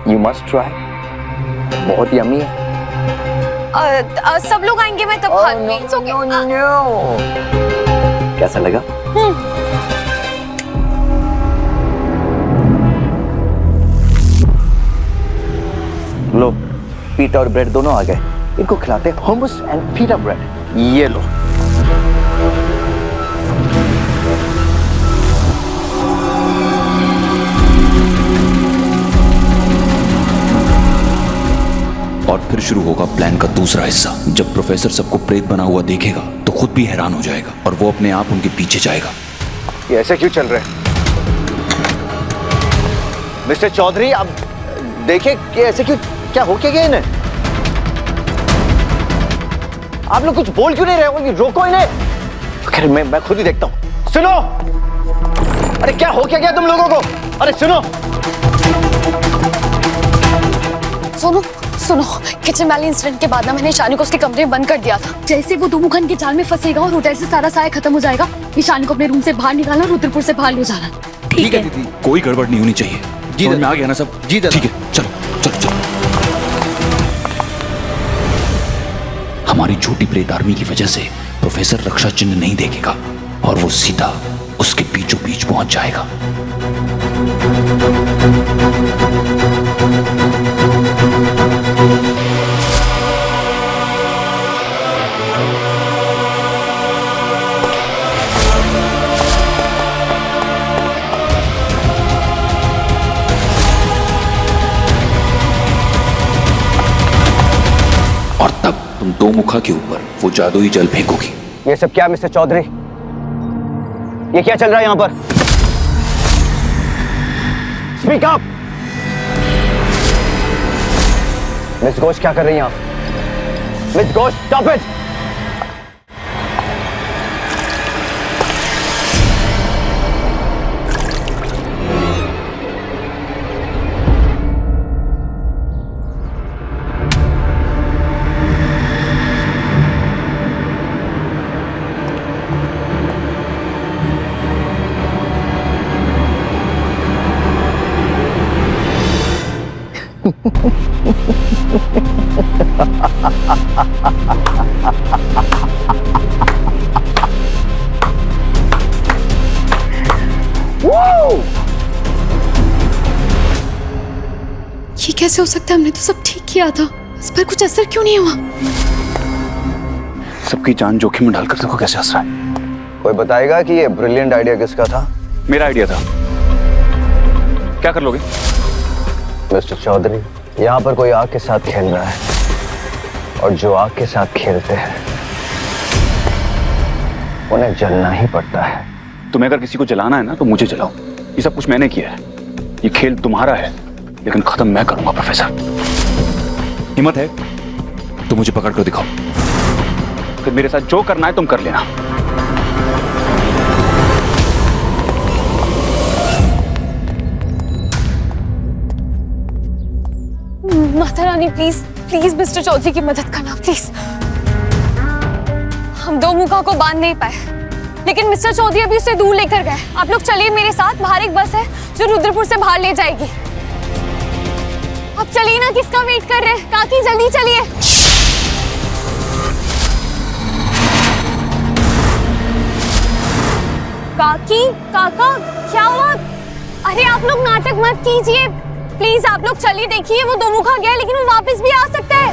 यू मस्ट ट्राई, बहुत यमी है।
सब लोग आएंगे, मैं तब खा लूंगी। It's okay.
कैसा लगा? लो, पीटा और ब्रेड दोनों आ गए। इनको खिलाते hummus एंड पीटा ब्रेड। ये लो।
और फिर शुरू होगा प्लान का दूसरा हिस्सा। जब प्रोफेसर सबको प्रेत बना हुआ देखेगा तो खुद भी हैरान हो जाएगा और वो अपने आप उनके पीछे जाएगा।
ये ऐसे क्यों चल रहे हैं? मिस्टर चौधरी, आप देखिए कि ऐसे क्यों, क्या हो क्या गया इन्हें? आप लोग कुछ बोल क्यों नहीं रहे हो? रोको इन्हें। खैर मैं खुद ही देखता हूं। सुनो, अरे क्या हो क्या गया तुम लोगों को? अरे सुनो
सुनो सुनो, किचन वाले इंसिडेंट के बाद ना मैंने ईशानी को उसके कमरे में बंद कर दिया था। जैसे वो दोमुखन के जाल में फंसेगा और होटल से सारा साया खत्म हो जाएगा, ईशानी को अपने रूम से बाहर निकालना, रुद्रपुर से बाहर ले जाना। ठीक है
दीदी, कोई गड़बड़ नहीं होनी चाहिए। जी में आ गया ना सब?
जी
ठीक है, चलो चलो चलो। हमारी छोटी प्रेत आर्मी की वजह से प्रोफेसर रक्षा चिन्ह नहीं देखेगा और वो सीधा उसके बीचों बीच पहुंच जाएगा। दो मुखा के ऊपर वो जादुई जल फेंकोगी।
ये सब क्या मिस्टर चौधरी, ये क्या चल रहा है यहाँ पर? Speak up. मिस घोष क्या कर रही हैं आप? Miss Ghosh, stop it.
ये कैसे हो सकता है? हमने तो सब ठीक किया था, इस पर कुछ असर क्यों नहीं हुआ?
सबकी जान जोखिम में डालकर देखो कैसे हंस रहा है।
कोई बताएगा कि ये ब्रिलियंट आइडिया किसका था?
मेरा आइडिया था। क्या कर लोगे?
मिस्टर चौधरी, यहाँ पर कोई आग के साथ खेल रहा है, और जो आग के साथ खेलते हैं उन्हें जलना ही पड़ता है।
तुम्हें अगर किसी को जलाना है ना तो मुझे जलाओ। ये सब कुछ मैंने किया है। ये खेल तुम्हारा है, लेकिन खत्म मैं करूंगा प्रोफेसर। हिम्मत है तो मुझे पकड़ कर दिखाओ, फिर मेरे साथ जो करना है तुम कर लेना।
Mata Rani please please mister Chaudhary की मदद करना प्लीज। हम दो मुखा को बांध नहीं पाए, लेकिन मिस्टर चौधरी अभी उसे दूर लेकर गए। आप लोग चलिए मेरे साथ, बाहर एक बस है जो रुद्रपुर से बाहर ले जाएगी। अब चलिए ना, किसका वेट कर रहे हैं? काकी जल्दी चलिए। काकी, काका, क्या हुआ? अरे आप लोग नाटक मत कीजिए प्लीज। आप लोग चलिए, देखिए वो दो मुखा गया, लेकिन वो वापस भी आ सकता है।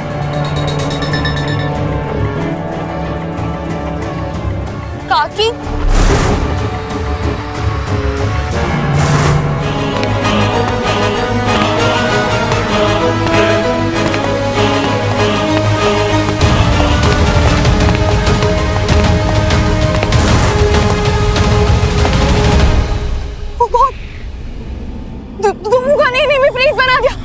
काकी, दो मुखा ने इन्हें विपरीत बना दिया।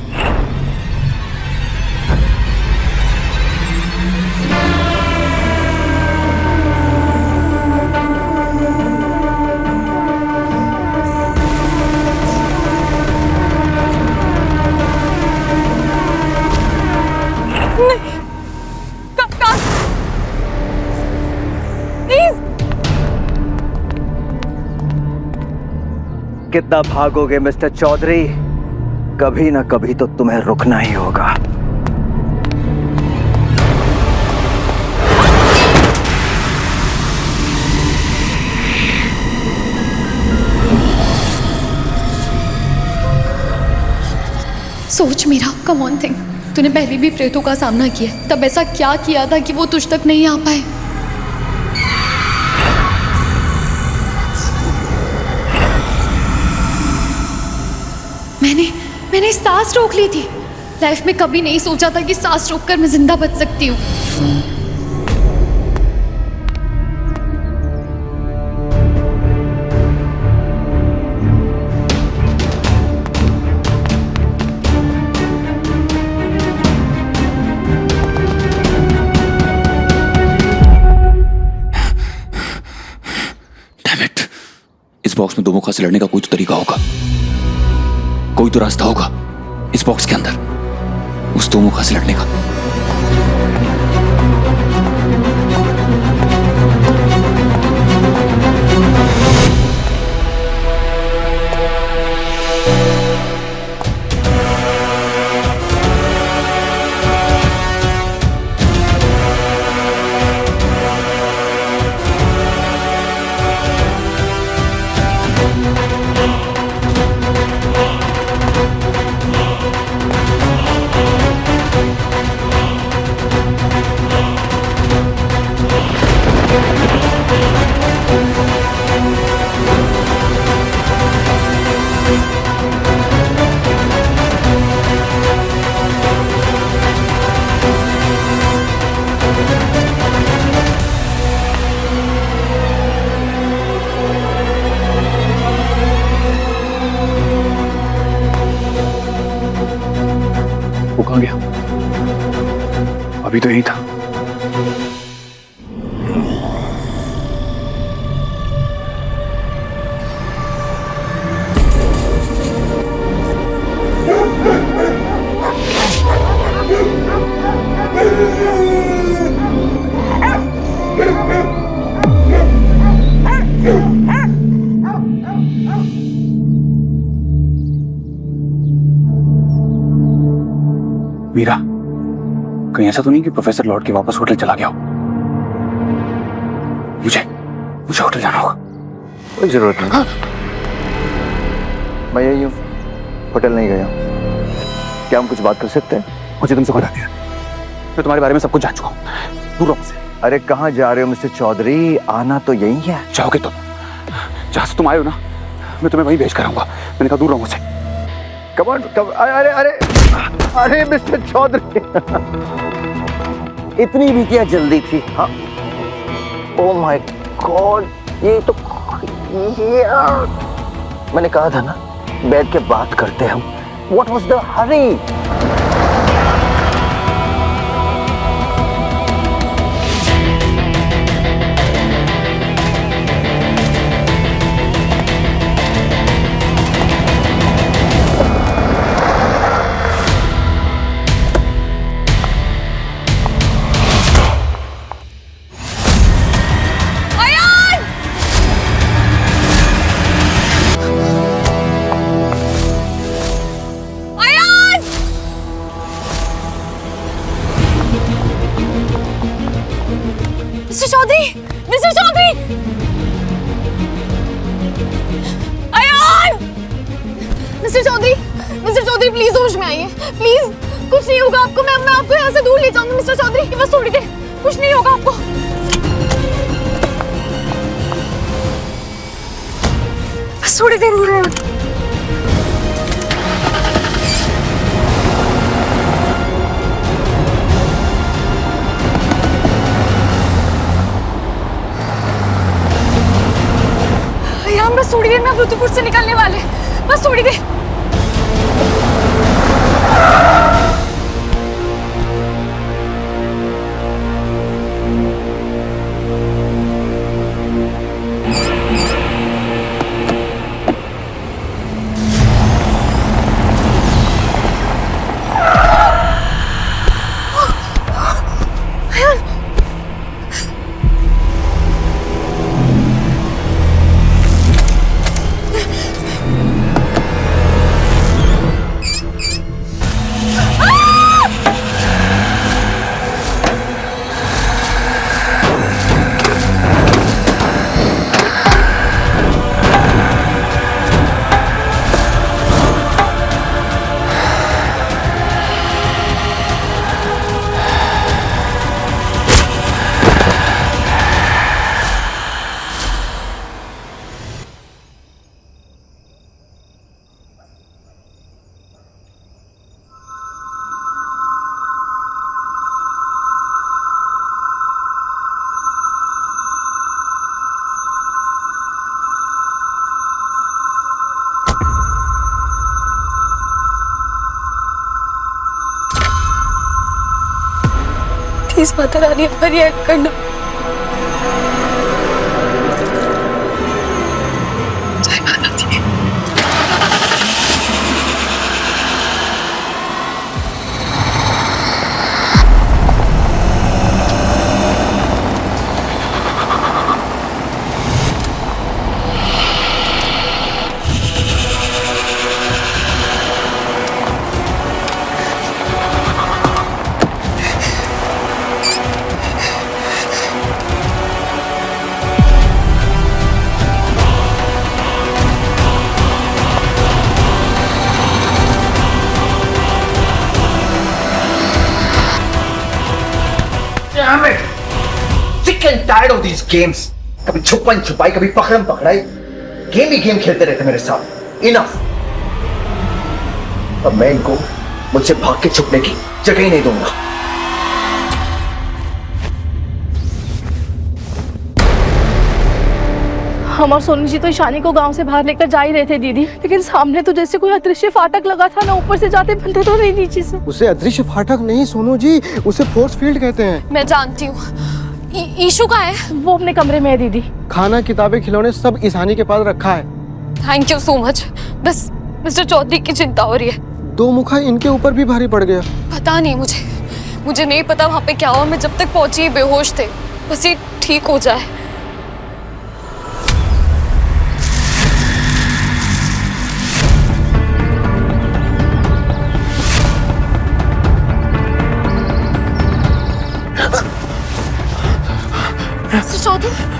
कितना भागोगे मिस्टर चौधरी? कभी ना कभी तो तुम्हें रुकना ही होगा।
सोच मीरा, कम ऑन थिंक। तूने पहले भी प्रेतों का सामना किया, तब ऐसा क्या किया था कि वो तुझ तक नहीं आ पाए? मैंने सांस रोक ली थी। लाइफ में कभी नहीं सोचा था कि सांस रोककर मैं जिंदा बच सकती हूँ।
डैम इट, इस बॉक्स में दो मुखा से लड़ने का कोई तो तरीका होगा, कोई तो रास्ता होगा इस बॉक्स के अंदर उस दो मुखा से लड़ने का।
वो कहाँ गया? अभी तो यही था। मीरा, कहीं ऐसा तो नहीं कि प्रोफेसर लौट के वापस होटल चला गया हो? मुझे होटल जाना होगा।
कोई जरूरत नहीं। हाँ। मैं यही हूँ, होटल नहीं गया। क्या हम कुछ बात कर सकते हैं?
मुझे तुमसे बता दिया, मैं तुम्हारे बारे में सब कुछ जान चुका हूँ। दूर रहो मुझसे।
अरे कहाँ जा रहे हो मिस्टर चौधरी? आना तो यही है।
जाओगे तुम, जहां से तुम आए हो ना, मैं तुम्हें वहीं भेज कर आऊंगा। मैंने कहा दूर रहो मुझसे।
कम ऑन, अरे अरे अरे मिस्टर चौधरी, इतनी भी क्या जल्दी थी? हाँ, ओह माय गॉड, ये तो मैंने कहा था ना, बैठ के बात करते हम। What was the hurry?
Mister Chaudhary, Ayaan! Mister Chaudhary please होश में आइए, प्लीज। कुछ नहीं होगा आपको, मैं आपको यहाँ से दूर ले जाऊंगी मिस्टर चौधरी, बस थोड़ी देर, कुछ नहीं होगा आपको। बस थोड़ी देर हो रही है। हम बस थोड़ी देर में ऋतुपुर से निकलने वाले, बस थोड़ी देर। प्लीज माता रानी पर रिएक्ट करना। जय माता दी।
Sick and tired of these games. कभी छुपन छुपाई, कभी पकड़म पकड़ाई, गेम ही गेम खेलते रहते मेरे साथ। इनफ। अब मैं इनको मुझसे भाग के छुपने की जगह ही नहीं दूंगा।
हम और सोनी जी तो ईशानी को गांव से बाहर लेकर जा ही रहे थे दीदी, लेकिन सामने तो जैसे कोई अदृश्य फाटक लगा था ना, ऊपर से जाते बनते तो नहीं नीचे से।
उसे अदृश्य फाटक नहीं सोनू जी, उसे फोर्स फील्ड कहते हैं।
मैं जानती हूँ। ईशु कहाँ है?
वो अपने कमरे में है दीदी।
खाना, किताबें, खिलौने सब ईशानी के पास रखा है।
Thank you so much. बस मिस्टर चौधरी की चिंता हो रही है।
दो मुखा इनके ऊपर भी भारी पड़ गया।
पता नहीं मुझे नहीं पता वहाँ पे क्या हुआ। मैं जब तक पहुंची बेहोश थे। बस ये ठीक हो जाए।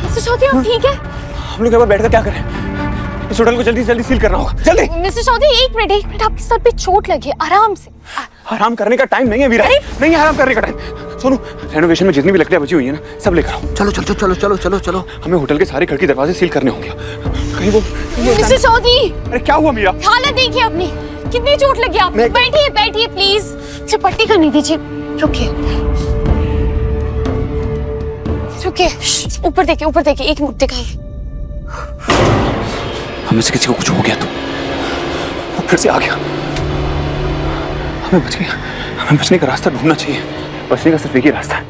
मिस्टर चौधरी आप ठीक है?
हम लोग यहाँ पर बैठकर क्या करें? इस होटल को जल्दी से जल्दी सील करना होगा। जल्दी।
मिस्टर चौधरी एक मिनट, आपके सर पे चोट लगी है, आराम से।
आराम करने का टाइम नहीं है वीरा, नहीं है आराम करने का टाइम। सोनू, रेनोवेशन में जितनी भी लकड़ियां बची हुई है ना, सब लेकर आओ।
चलो चलो चलो चलो चलो चलो।
हमें होटल के सारे खिड़की दरवाजे सील करने होंगे। कहीं वो
मिस्टर चौधरी,
अरे क्या हुआ मीरा?
हालत देखिए अपनी, कितनी चोट लगी आपको। बैठिए बैठिए प्लीज, मुझे पट्टी करनी दीजिए। रुकिए रुकिए, ऊपर देखिए ऊपर देखिए, एक मिनट दिखाइए।
हमें से किसी को कुछ हो गया तो वो फिर से आ गया। हमें बचने का रास्ता ढूंढना चाहिए। बचने का सिर्फ एक ही रास्ता है,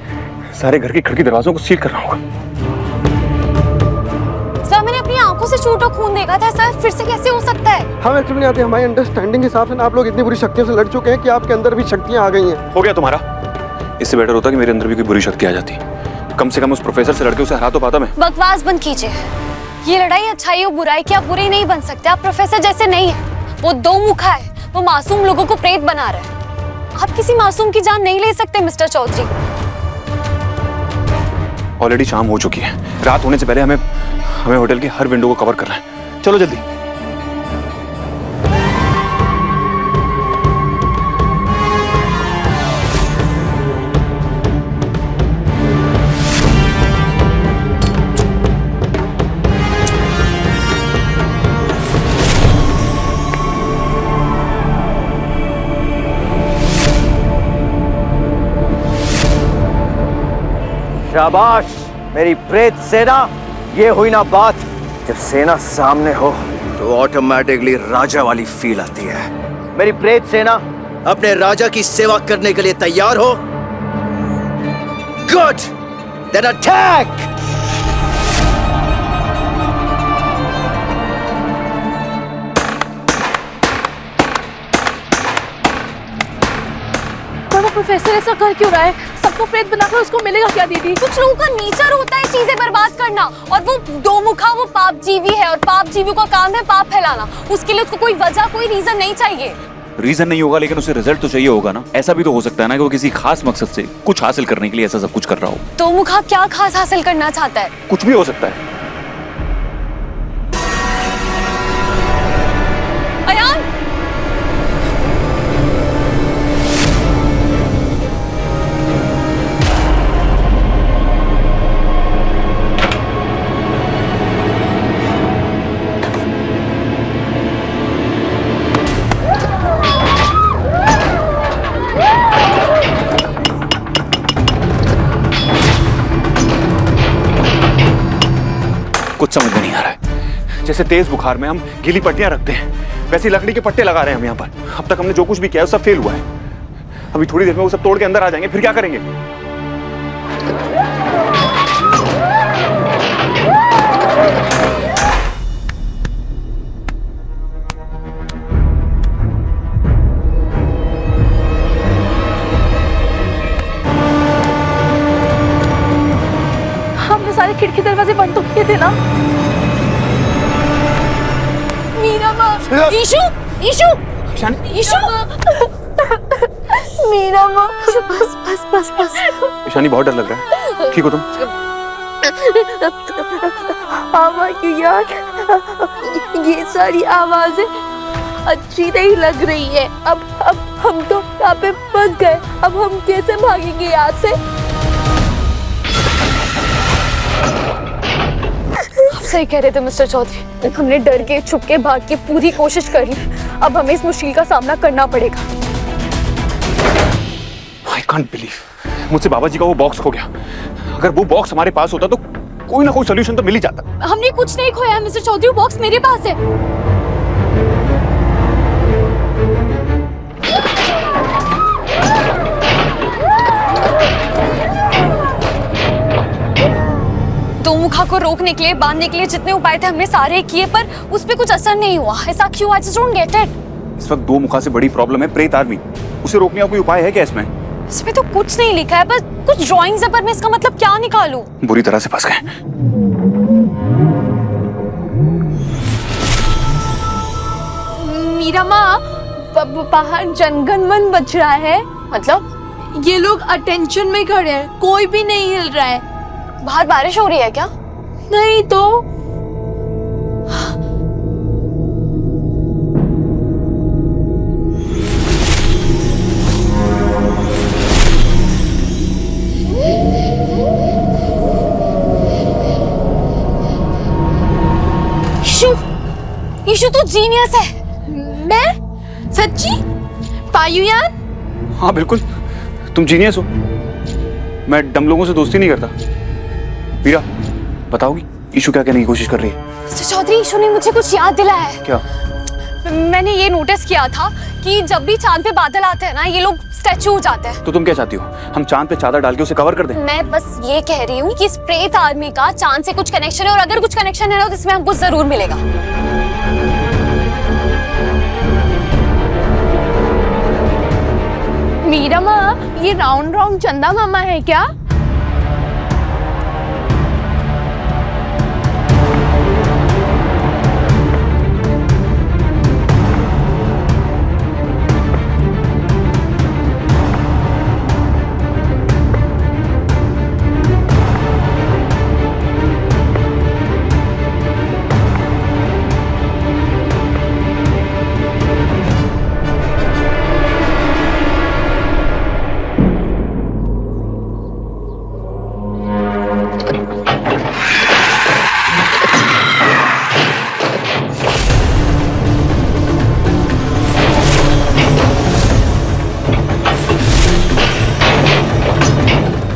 सारे घर की खिड़की दरवाजों को सील करना होगा।
सर मैंने अपनी आंखों से चोट और खून देखा था सर, फिर से कैसे हो सकता है?
हम एक्चुअली नहीं आते, हमारी अंडरस्टैंडिंग के हिसाब से आप लोग इतनी बुरी शक्तियों से लड़ चुके हैं कि आपके अंदर भी शक्तियां आ गई हैं।
हो गया तुम्हारा? इससे बेटर होता कि मेरे अंदर भी कोई बुरी शक्ति आ जाती। कम से कम उस प्रोफेसर से लड़के उसे हरा तो पाता मैं।
बकवास बंद कीजिए। ये लड़ाई अच्छाई और बुराई की, आप बुरे नहीं बन सकते। आप प्रोफेसर जैसे नहीं है। वो दो मुखा है, वो मासूम लोगों को प्रेत बना रहा है। आप किसी मासूम की जान नहीं ले सकते मिस्टर चौधरी।
ऑलरेडी शाम हो चुकी है, रात होने से पहले हमें होटल की हर विंडो को कवर करना है। चलो जल्दी।
शाबाश मेरी प्रेत सेना, ये हुई ना बात। जब सेना सामने हो तो ऑटोमेटिकली राजा वाली फील आती है। मेरी प्रेत सेना, अपने राजा की सेवा करने के लिए तैयार हो? Good, then attack.
प्रोफेसर ऐसा कर क्यों रहा है? सबको प्रेत बनाकर उसको मिलेगा क्या दीदी?
कुछ लोगों का नेचर होता है चीजें बर्बाद करना, और वो दो मुखा वो पाप जीवी है, और पाप जीवी का काम है पाप फैलाना। उसके लिए उसको कोई वजह कोई रीजन नहीं चाहिए।
रीजन नहीं होगा लेकिन उसे रिजल्ट तो चाहिए होगा ना। ऐसा भी तो हो सकता है ना कि वो किसी खास मकसद से कुछ हासिल करने के लिए ऐसा सब कुछ कर रहा हो।
दो मुखा क्या खास हासिल करना चाहता है?
कुछ भी हो सकता है।
अयान,
कुछ समझ में नहीं आ रहा है। जैसे तेज बुखार में हम गीली पट्टियां रखते हैं, वैसे लकड़ी के पट्टे लगा रहे हैं हम यहाँ पर। अब तक हमने जो कुछ भी किया है सब फेल हुआ है। अभी थोड़ी देर में वो सब तोड़ के अंदर आ जाएंगे, फिर क्या करेंगे?
हमने सारे खिड़की दरवाजे बंद तो किए थे ना? मीरा माँ,
ईशु ईशु ईशु,
मीरा माँ,
बस बस बस बस।
ईशानी बहुत डर लग रहा है, ठीक हो तुम?
आमा क्यों यार, ये सारी आवाजें अच्छी नहीं लग रही है। अब हम तो यहाँ पे फंस गए। अब हम कैसे भागेंगे यहाँ से?
सही कह रहे थे मिस्टर चौधरी, हमने डर के छुप के भाग के पूरी कोशिश कर ली। अब हमें इस मुश्किल का सामना करना पड़ेगा।
I can't believe, मुझसे बाबा जी का वो बॉक्स खो गया। अगर वो बॉक्स हमारे पास होता तो कोई ना कोई सोल्यूशन तो मिल ही जाता।
हमने कुछ नहीं खोया मिस्टर चौधरी, बॉक्स मेरे पास है। दो मुखा को रोकने के लिए, बांधने के लिए जितने उपाय थे हमने सारे किए, पर उस पे कुछ असर नहीं हुआ। ऐसा क्यों? I just don't get it.
इस वक्त दो मुखा से बड़ी प्रॉब्लम है प्रेत आदमी। उसे रोकने का कोई उपाय है क्या इसमें?
इसमें तो कुछ नहीं लिखा है, बस कुछ ड्राइंग्स है, पर मैं इसका मतलब क्या निकालूं?
बुरी तरह से फंस गए।
मीरा माँ, बाहर जनगणमन बज रहा है।
मतलब
ये लोग अटेंशन में खड़े हैं, कोई भी नहीं हिल रहा है।
बाहर बारिश हो रही है क्या?
नहीं तो।
ईशु तो जीनियस है।
मैं? सच्ची? पायुयान?
हाँ बिल्कुल, तुम जीनियस हो। मैं डम लोगों से दोस्ती नहीं करता। मीरा, बताओगी ईशु क्या कहने की कोशिश कर रही है?
मिस्टर चौधरी, ईशु ने मुझे कुछ याद दिलाया है।
क्या?
मैंने ये नोटिस किया था कि जब भी चांद पे बादल आते हैं ना, ये लोग स्टैचू हो जाते हैं।
तो तुम क्या चाहती हो, हम चांद पे चादर डाल के उसे कवर कर दें?
मैं बस ये कह रही हूँ कि इस प्रेत आदमी का चांद से कुछ कनेक्शन है, और अगर कुछ कनेक्शन है ना तो इसमें हमको जरूर मिलेगा।
मीरा माँ, ये राउंड राउंड चंदा मामा है क्या?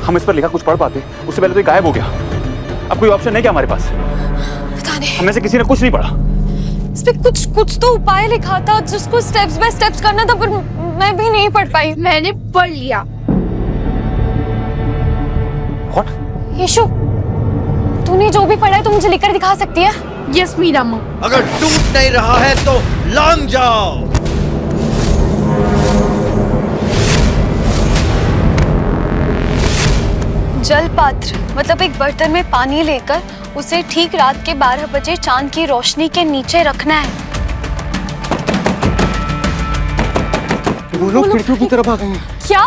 हम इस पर लिखा कुछ पढ़ पाते, उससे पहले तो ये गायब हो गया। अब कोई ऑप्शन है क्या हमारे पास?
पता नहीं,
हमें से किसी ने कुछ नहीं पढ़ा।
इस पे कुछ तो उपाय लिखा था जिसको स्टेप्स बाय स्टेप्स करना था, पर मैं भी नहीं पढ़ पाई।
मैंने पढ़ लिया।
What?
यीशु, तूने जो भी पढ़ा है तो मुझे लिखकर दिखा सकती है?
यस मीरा माँ।
अगर टूट नहीं रहा है तो लांग जाओ।
जल पात्र मतलब एक बर्तन में पानी लेकर उसे ठीक रात के 12 बजे चांद की रोशनी के नीचे रखना है।
वो लोग खिड़कियों की तरफ आ गए हैं।
क्या?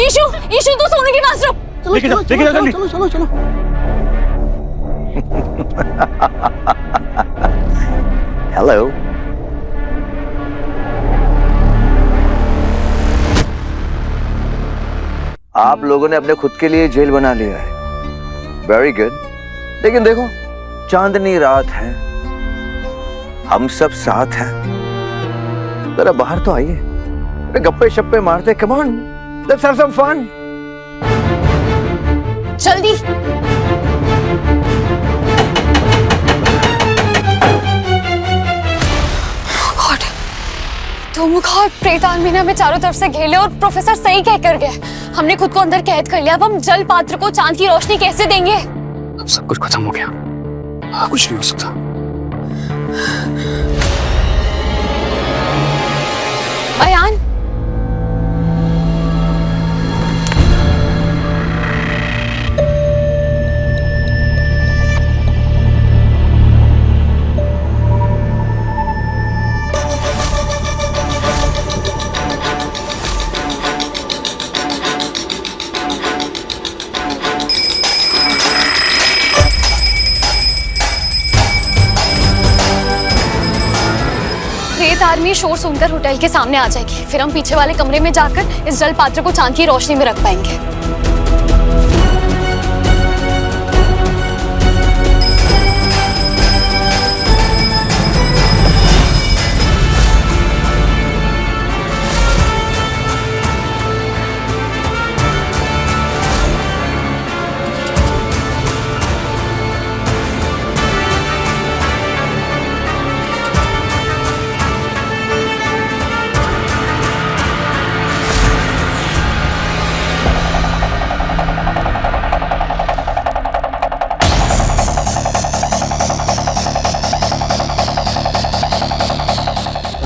ईशु, ईशु तू सोने की बात रुक।
लेके जाओ जल्दी।
चलो चलो चलो।
हेलो। आप लोगों ने अपने खुद के लिए जेल बना लिया है। Very good. लेकिन देखो, चांदनी रात है, हम सब साथ हैं। जरा बाहर तो आइए, गप्पे शप्पे मारते। Come on, let's have some fun.
जल्दी। तो मुखा और प्रेत आदमी ने हमें चारों तरफ से घेर लिया, और प्रोफेसर सही कह कर गए। हमने खुद को अंदर कैद कर लिया। अब हम जल पात्र को चांद की रोशनी कैसे देंगे?
अब सब कुछ खत्म हो गया, कुछ नहीं हो सकता।
अयान, प्रेत आदमी शोर सुनकर होटल के सामने आ जाएगी। फिर हम पीछे वाले कमरे में जाकर इस जल पात्र को चांद की रोशनी में रख पाएंगे।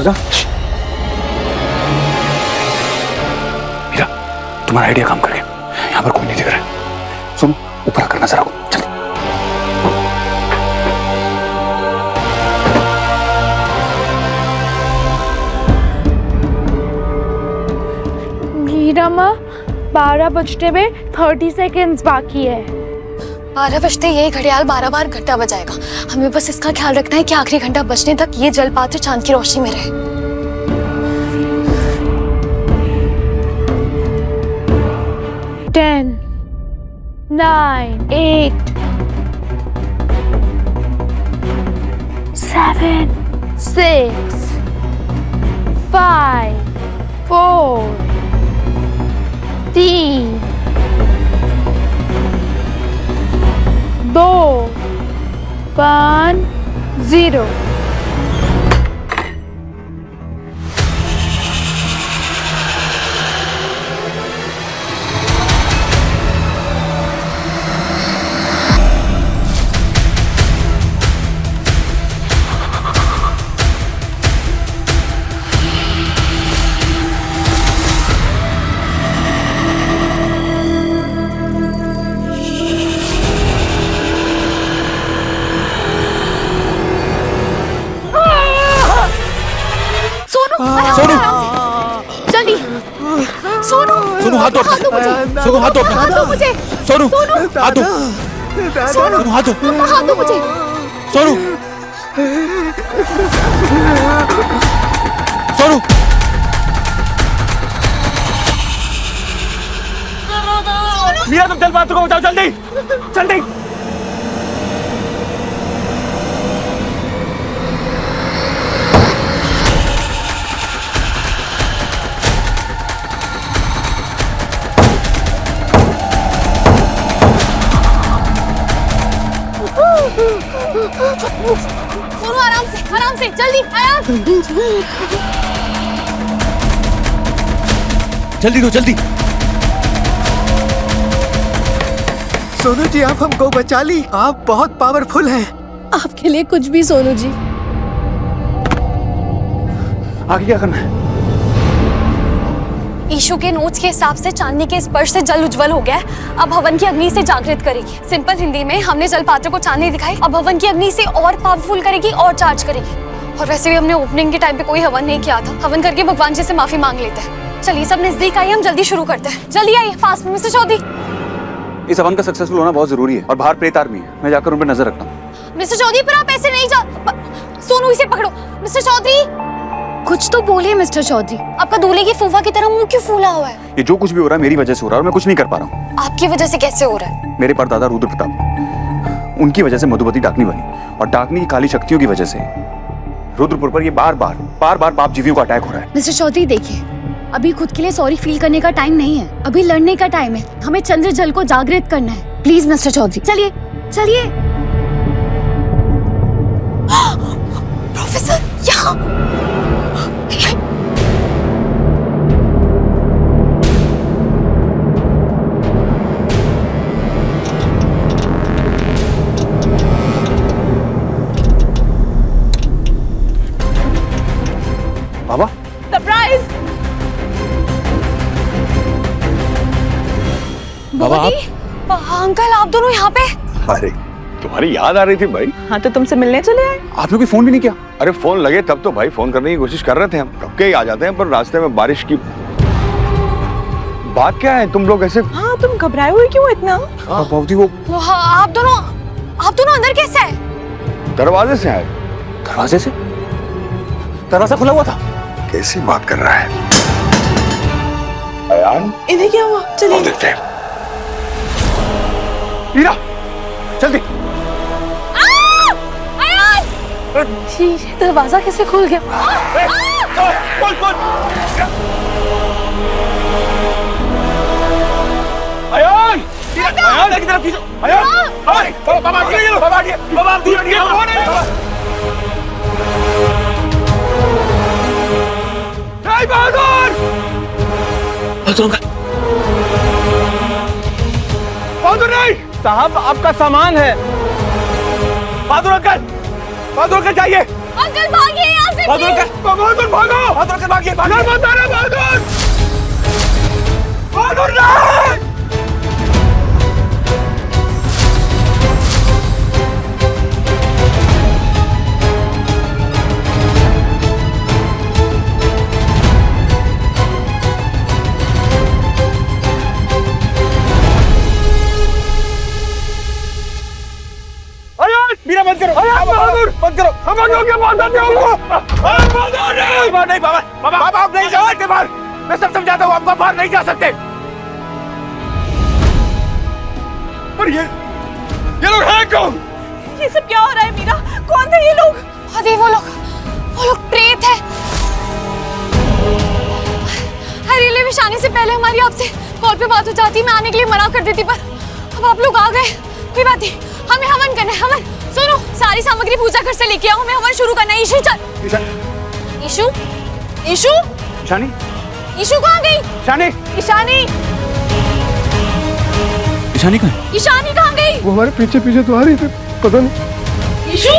भागा। मीरा, तुम्हारा आइडिया काम कर गया। यहाँ पर कोई नहीं दिख रहा है। सुनो, ऊपर आकर नजर रखो। चल।
मीरा माँ, 12 बजते में 30 सेकेंड्स बाकी है।
12 बजते ये घड़ियाल 12 बार घंटा बजाएगा। हमें बस इसका ख्याल रखना है कि आखिरी घंटा बजने तक ये जलपात्र चांद की रोशनी में रहे।
10, 9, 8, 7, 6, 5, 4, 3, 2, 1, 0।
सोनू, जल्दी। सोनू,
सोनू हाथ दो, सोनू हाथ दो,
हाथ दो मुझे।
सोनू हाथ दो,
सोनू
हाथ दो,
हाथ दो मुझे।
सोनू, सोनू।
मीरा, तुम जलपात्र को बचाओ, जल्दी जल्दी।
सोनू, आराम से, जल्दी आया।
जल्दी दो, जल्दी।
सोनू जी, आप हमको बचा ली। आप बहुत पावरफुल हैं।
आपके लिए कुछ भी सोनू जी।
आगे क्या करना है?
ईशु के नोट्स के हिसाब से चांदनी के स्पर्श से जल उज्जवल हो गया है। अब हवन की अग्नि से जागृत करेगी। सिंपल हिंदी में हमने जलपात्र को चांदनी दिखाई, अब हवन की अग्नि से और पावरफुल करेगी और चार्ज करेगी। और वैसे भी हमने ओपनिंग के टाइम पे कोई हवन नहीं किया था। हवन करके भगवान जी से माफी मांग लेते हैं। चलिए, सब नजदीक आइए, हम जल्दी शुरू करते हैं। जल्दी आइए, फास्ट में। मिस्टर चौधरी,
इस हवन का सक्सेसफुल होना बहुत जरूरी है और बाहर प्रेत आर्मी है। मैं जाकर उन पर नजर रखता हूँ।
मिस्टर चौधरी, पर आप ऐसे नहीं जा। सोनू, इसे पकड़ो। मिस्टर चौधरी, कुछ तो बोलिए। मिस्टर चौधरी, आपका दूल्हे की फूफा की तरह मुंह क्यों फूला हुआ है?
ये जो कुछ भी हो रहा है मेरी वजह से हो रहा है और मैं कुछ नहीं कर पा रहा हूँ।
आपकी वजह से कैसे हो रहा है?
मेरे परदादा रुद्र प्रताप, उनकी वजह से मधुमती डाकनी बनी और डाकनी की काली शक्तियों की वजह से रुद्रपुर पर ये बार बार पाप जीवियों का अटैक हो रहा है।
मिस्टर चौधरी, देखिए, अभी खुद के लिए सॉरी फील करने का टाइम नहीं है। अभी लड़ने का टाइम है। हमें चंद्र जल को जागृत करना है। प्लीज मिस्टर चौधरी, चलिए चलिए। प्रोफेसर, यहाँ।
बाबा,
सरप्राइज।
बाबा,
अंकल, आप दोनों यहाँ पे?
अरे, तुम्हारी याद आ रही थी भाई।
हाँ, तो तुमसे मिलने चले आए।
आप लोग फोन भी नहीं किया?
अरे फोन लगे तब तो भाई फोन करने की कोशिश कर रहे थे हम। कब के ही आ जाते हैं, पर रास्ते में बारिश की बात क्या है? तुम लोग ऐसे
हाँ, तुम घबराए हुए क्यों इतना?
बाबूजी, वो
आप दोनों अंदर कैसे आए?
दरवाजे से आए।
दरवाजे से? दरवाजा खुला हुआ था।
कैसी बात कर रहा है अयान?
इन्हें क्या हुआ? चलिए
देखते हैं।
मीरा, जल्दी।
ये दरवाजा कैसे खुल गया?
अयान, अयान की तरफ खींचो। अयान, बाबा बहादुर नहीं साहब, आपका सामान है। बहादुर अंकल जाइए।
अंकल भागिए यहाँ से
बहादुर बहादुर भागो, बहादुर भागिए, बहादुर बहादुर नहीं। मीरा बंद करो, बहादुर बंद करो, हम आगे बात करते हैं उनको। बहादुर नहीं बाबा, बाबा आप नहीं जा सकते बाहर, मैं सब समझाता हूँ, आपको बाहर नहीं जा सकते। पर ये लोग हैं कौन?
ये सब क्या हो रहा है मीरा? कौन थे ये लोग?
अरे वो लोग प्रेत है। हरीले विशानी से पहले हमारी आपसे कॉल पे बात हो जाती, मैं आने के लिए मना कर देती, पर अब आप लोग आ गए। कोई बात नहीं, हमें हवन करना है। हवन सुनो, सारी सामग्री पूजा घर से लेके आओ, हमें हवन शुरू करना है। ईशु चल। ईशु ईशु
ईशानी,
ईशु कहाँ गई?
ईशानी,
ईशानी
ईशानी कहाँ है?
ईशानी कहाँ गई?
वो हमारे पीछे पीछे तो आ रही थी, पता नहीं।
ईशु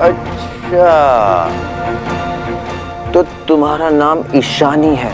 अच्छा, तो तुम्हारा नाम ईशानी है?